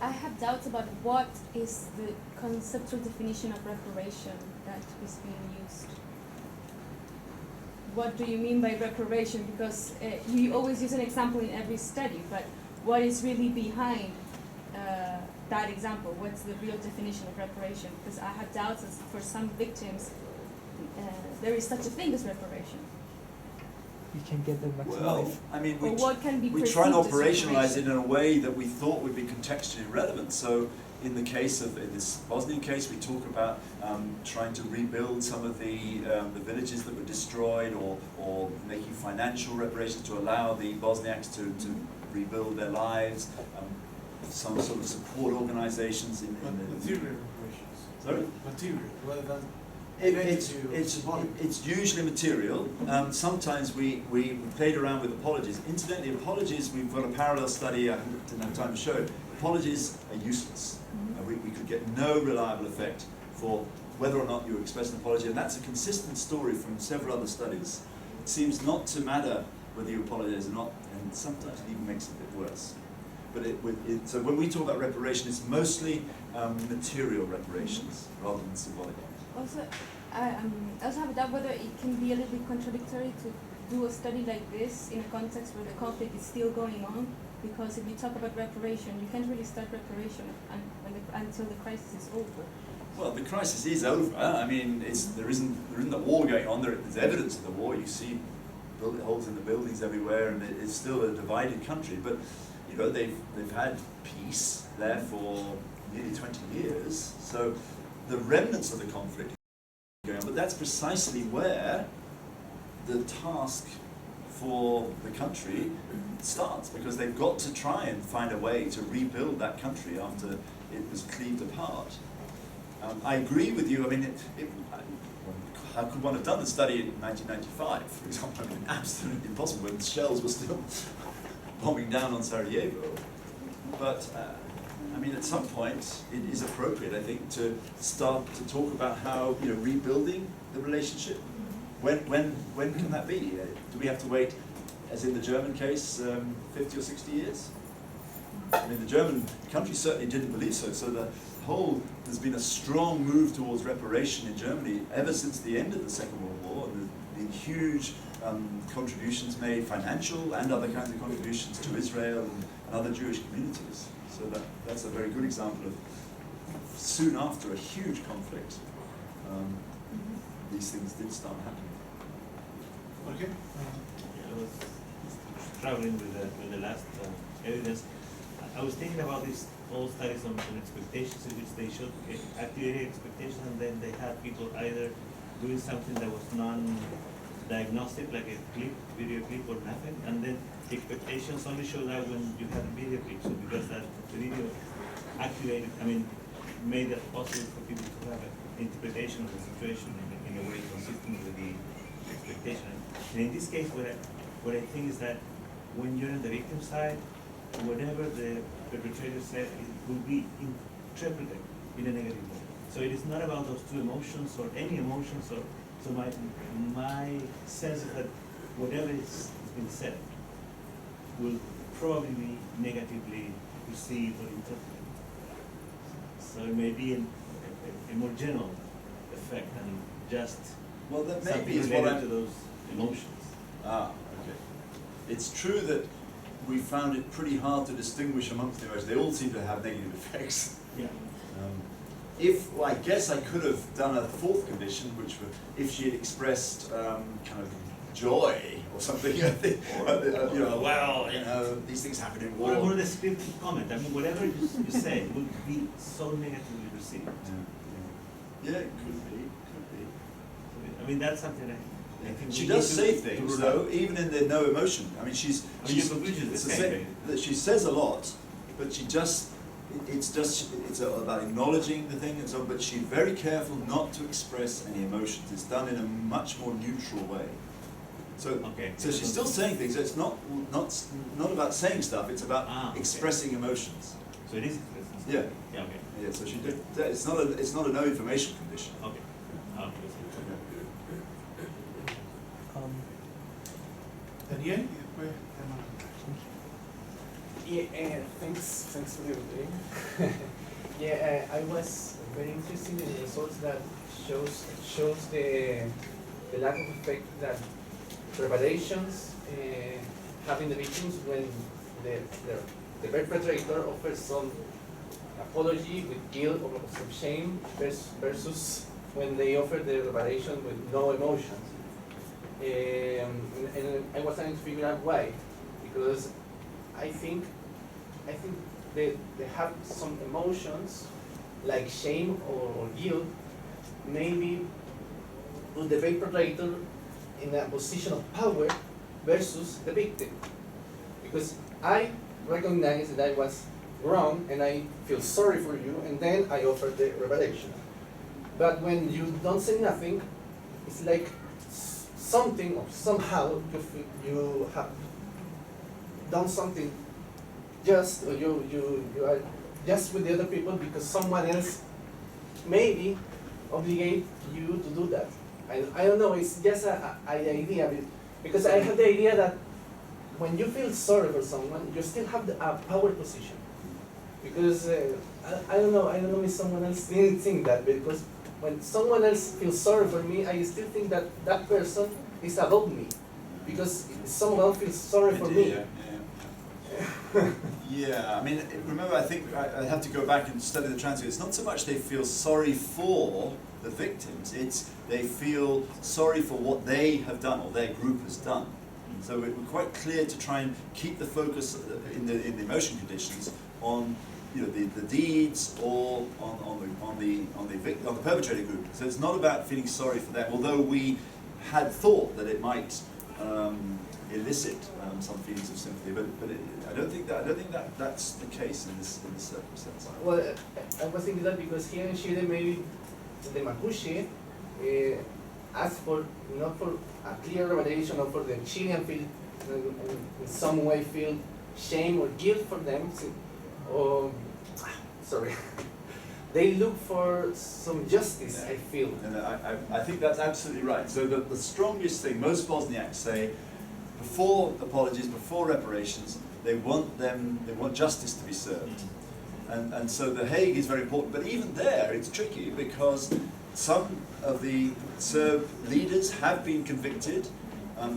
[SPEAKER 7] I have doubts about what is the conceptual definition of reparation that is being used. What do you mean by reparation? Because you always use an example in every study, but what is really behind that example? What's the real definition of reparation? Because I have doubts as for some victims, there is such a thing as reparation.
[SPEAKER 8] You can get the maximum.
[SPEAKER 3] Well, I mean,
[SPEAKER 7] Or what can be
[SPEAKER 3] we try and
[SPEAKER 7] perceived as
[SPEAKER 3] operationalize it
[SPEAKER 7] reparation.
[SPEAKER 3] in a way that we thought would be contextually relevant. So in the case of, in this Bosnian case, we talk about trying to rebuild some of the villages that were destroyed, or making financial reparations to allow the Bosniaks to rebuild their lives, some sort of support organizations in
[SPEAKER 1] Material reparations.
[SPEAKER 3] Sorry?
[SPEAKER 1] Material, rather than
[SPEAKER 3] It's usually material. Sometimes we played around with apologies. Incidentally, apologies, we've got a parallel study, I didn't have time to show it. Apologies are useless. We could get no reliable effect for whether or not you express an apology, and that's a consistent story from several other studies. It seems not to matter whether you apologize or not, and sometimes it even makes it a bit worse. But so when we talk about reparation, it's mostly material reparations rather than symbolic ones.
[SPEAKER 7] Also, I also have a doubt whether it can be a little bit contradictory to do a study like this in a context where the conflict is still going on, because if you talk about reparation, you can't really start reparation until the crisis is over.
[SPEAKER 3] Well, the crisis is over. I mean, there isn't a war going on. There's evidence of the war. You see bullet holes in the buildings everywhere, and it's still a divided country. But you know, they've had peace there for nearly 20 years. So the remnants of the conflict are going on. But that's precisely where the task for the country starts, because they've got to try and find a way to rebuild that country after it was cleaved apart. I agree with you. I mean, how could one have done the study in 1995, for example? I mean, absolutely impossible when shells were still bombing down on Sarajevo. But I mean, at some point, it is appropriate, I think, to start to talk about how, you know, rebuilding the relationship. When can that be? Do we have to wait, as in the German case, 50 or 60 years? I mean, the German country certainly didn't believe so. So there's been a strong move towards reparation in Germany ever since the end of the Second World War. And there's been huge contributions made, financial and other kinds of contributions to Israel and other Jewish communities. So that's a very good example of soon after a huge conflict, these things did start happening.
[SPEAKER 1] Okay.
[SPEAKER 5] I was traveling with the last evidence. I was thinking about these old studies on expectations, in which they showed activated expectations, and then they had people either doing something that was diagnostic, like a clip, video clip or nothing, and then the expectations only show that when you have a video clip, so because that the video activated, made it possible for people to have an interpretation of the situation in a way consistent with the expectation. And in this case, what I think is that when you're on the victim side, whatever the perpetrator said, it will be interpreted in a negative way. So it is not about those two emotions or any emotions, or so my sense is that whatever is been said will probably be negatively perceived or interpreted. So it may be a more general effect than just
[SPEAKER 3] Well, that
[SPEAKER 5] something
[SPEAKER 3] maybe is what
[SPEAKER 5] related
[SPEAKER 3] I'm...
[SPEAKER 5] to those emotions.
[SPEAKER 3] Ah, okay. It's true that we found it pretty hard to distinguish amongst the emotions. They all seem to have negative effects.
[SPEAKER 5] Yeah.
[SPEAKER 3] I guess I could have done a fourth condition, which would, if she had expressed kind of joy or something, I think, these things happen in war.
[SPEAKER 5] Or a descriptive comment. Whatever you say would be so negatively received.
[SPEAKER 3] Yeah, it could be.
[SPEAKER 5] That's something I think
[SPEAKER 3] She
[SPEAKER 5] we
[SPEAKER 3] does
[SPEAKER 5] need
[SPEAKER 3] say
[SPEAKER 5] to
[SPEAKER 3] things,
[SPEAKER 5] rule
[SPEAKER 3] though,
[SPEAKER 5] out.
[SPEAKER 3] even in the no emotion.
[SPEAKER 5] Your conclusion is the same.
[SPEAKER 3] She says a lot, but it's about acknowledging the thing, and so. But she's very careful not to express any emotions. It's done in a much more neutral way. So she's still saying things. It's not about saying stuff. It's about expressing emotions.
[SPEAKER 5] So it is expressing stuff.
[SPEAKER 3] Yeah.
[SPEAKER 5] Yeah. Okay.
[SPEAKER 3] Yeah. So she did. It's not a no information condition.
[SPEAKER 5] Okay.
[SPEAKER 1] Daniel, y después
[SPEAKER 9] Yeah, thanks for the update. Yeah, I was very interested in the results that shows the lack of effect that preparations have in the victims when the perpetrator offers some apology with guilt or some shame versus when they offer the reparation with no emotions. And I was trying to figure out why, because I think they have some emotions like shame or guilt, maybe put the perpetrator in a position of power versus the victim. Because I recognize that I was wrong and I feel sorry for you, and then I offer the reparation. But when you don't say nothing, it's like something or somehow you have done something just, or you are just with the other people because someone else maybe obligate you to do that. I don't know, it's just an idea, because I have the idea that when you feel sorry for someone, you still have a power position. Because I don't know if someone else didn't think that, because when someone else feels sorry for me, I still think that that person is above me, because someone feels sorry for me.
[SPEAKER 3] Yeah, remember, I think I have to go back and study the transcript. It's not so much they feel sorry for the victims, it's they feel sorry for what they have done or their group has done. So we're quite clear to try and keep the focus in the emotion conditions on the deeds or on the perpetrator group. So it's not about feeling sorry for them, although we had thought that it might elicit some feelings of sympathy, but I don't think that's the case in this circumstance.
[SPEAKER 9] Well, I was thinking that because here in Chile, maybe the Mapuche asked for not for a clear revelation, or for the Chilean feel in some way feel shame or guilt for them, or sorry. They look for some justice, I feel.
[SPEAKER 3] And I think that's absolutely right. So the strongest thing, most Bosniaks say, before apologies, before reparations, they want justice to be served. And so The Hague is very important, but even there it's tricky because some of the Serb leaders have been convicted,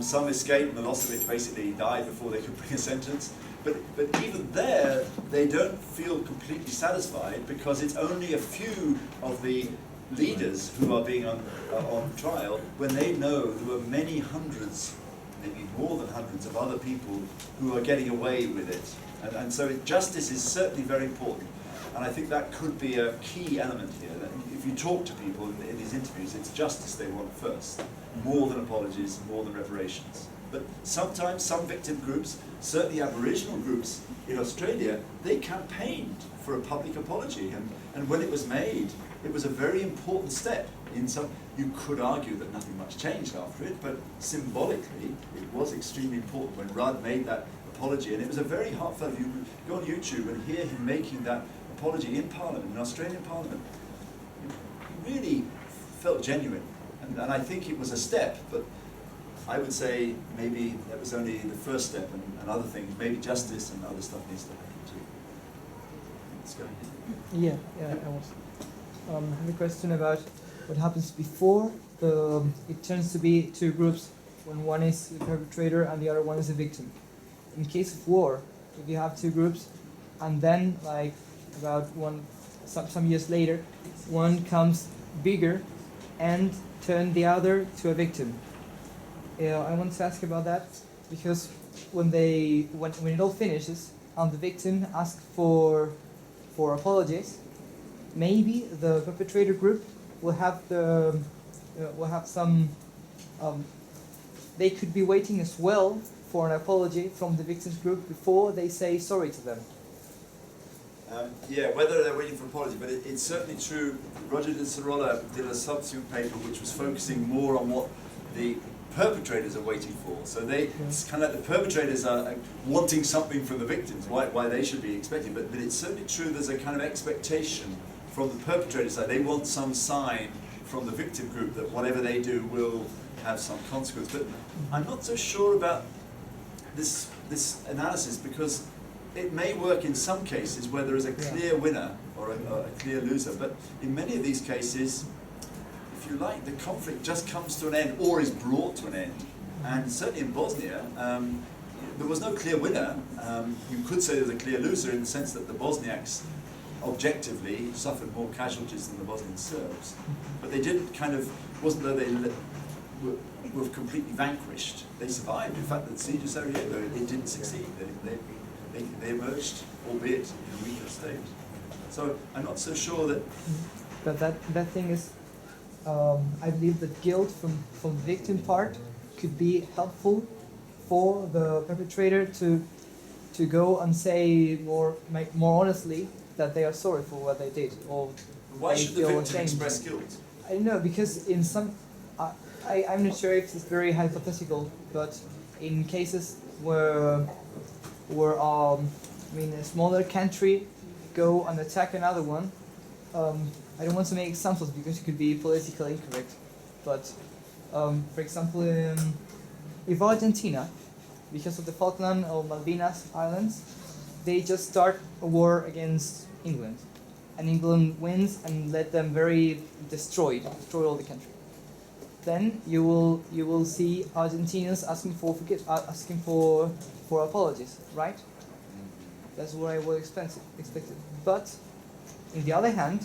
[SPEAKER 3] some escaped. Milosevic basically died before they could bring a sentence. But even there, they don't feel completely satisfied because it's only a few of the leaders who are being on trial, when they know there were many hundreds, maybe more than hundreds of other people who are getting away with it. And so justice is certainly very important. And I think that could be a key element here. That if you talk to people in these interviews, it's justice they want first, more than apologies, more than reparations. But sometimes some victim groups, certainly Aboriginal groups in Australia, they campaigned for a public apology. And when it was made, it was a very important step. You could argue that nothing much changed after it, but symbolically, it was extremely important when Rudd made that apology. And it was a very heartfelt, you go on YouTube and hear him making that apology in Parliament, in Australian Parliament. He really felt genuine. And I think it was a step, but I would say maybe that was only the first step, and other things, maybe justice and other stuff needs to happen too. Let's go.
[SPEAKER 8] Yeah, I was. I have a question about what happens before it turns to be two groups, when one is the perpetrator and the other one is the victim. In case of war, if you have two groups, and then like about some years later, one comes bigger and turn the other to a victim. I want to ask about that because when it all finishes and the victim asks for apologies, maybe the perpetrator group will have some. They could be waiting as well for an apology from the victims group before they say sorry to them.
[SPEAKER 3] Yeah, whether they're waiting for apology, but it's certainly true. Roger de Sorolla did a subsequent paper which was focusing more on what the perpetrators are waiting for. So it's kind of like the perpetrators are wanting something from the victims, why they should be expecting. But it's certainly true there's a kind of expectation from the perpetrator side. They want some sign from the victim group that whatever they do will have some consequence. But I'm not so sure about this analysis, because it may work in some cases where there is a clear winner or a clear loser, but in many of these cases, if you like, the conflict just comes to an end or is brought to an end. And certainly in Bosnia, there was no clear winner. You could say there was a clear loser in the sense that the Bosniaks objectively suffered more casualties than the Bosnian Serbs, but they didn't wasn't though they were completely vanquished. They survived. In fact, the siege of Sarajevo, they didn't succeed. They emerged, albeit in a weaker state. So I'm not so sure that.
[SPEAKER 8] But that thing is, I believe that guilt from the victim part could be helpful for the perpetrator to go and say make more honestly that they are sorry for what they did, or
[SPEAKER 3] why should the victim express guilt?
[SPEAKER 8] I don't know, because in some, I'm not sure if it's very hypothetical, but in cases where a smaller country go and attack another one, I don't want to make examples because it could be politically incorrect, but for example, if Argentina, because of the Falkland or Malvinas Islands, they just start a war against England, and England wins and let them destroy all the country. Then you will see Argentinians asking for apologies, right? That's what I would expect it. But on the other hand,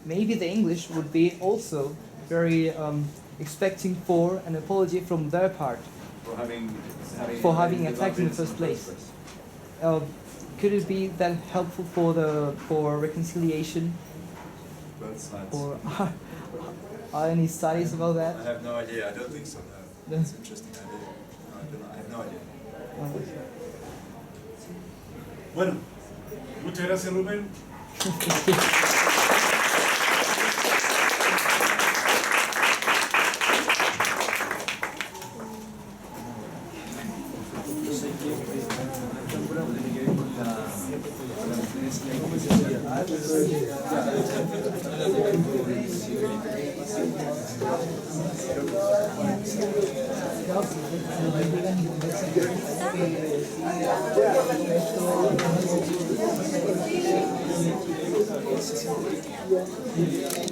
[SPEAKER 8] maybe the English would be also very expecting for an apology from their part for having attacked in the first place. Could it be that helpful for reconciliation?
[SPEAKER 3] Both sides.
[SPEAKER 8] Or are any studies about that?
[SPEAKER 3] I have no idea. I don't think so. No. That's an interesting idea. No, I have no idea.
[SPEAKER 1] Bueno, muchas gracias, Rupert.
[SPEAKER 8] Yeah.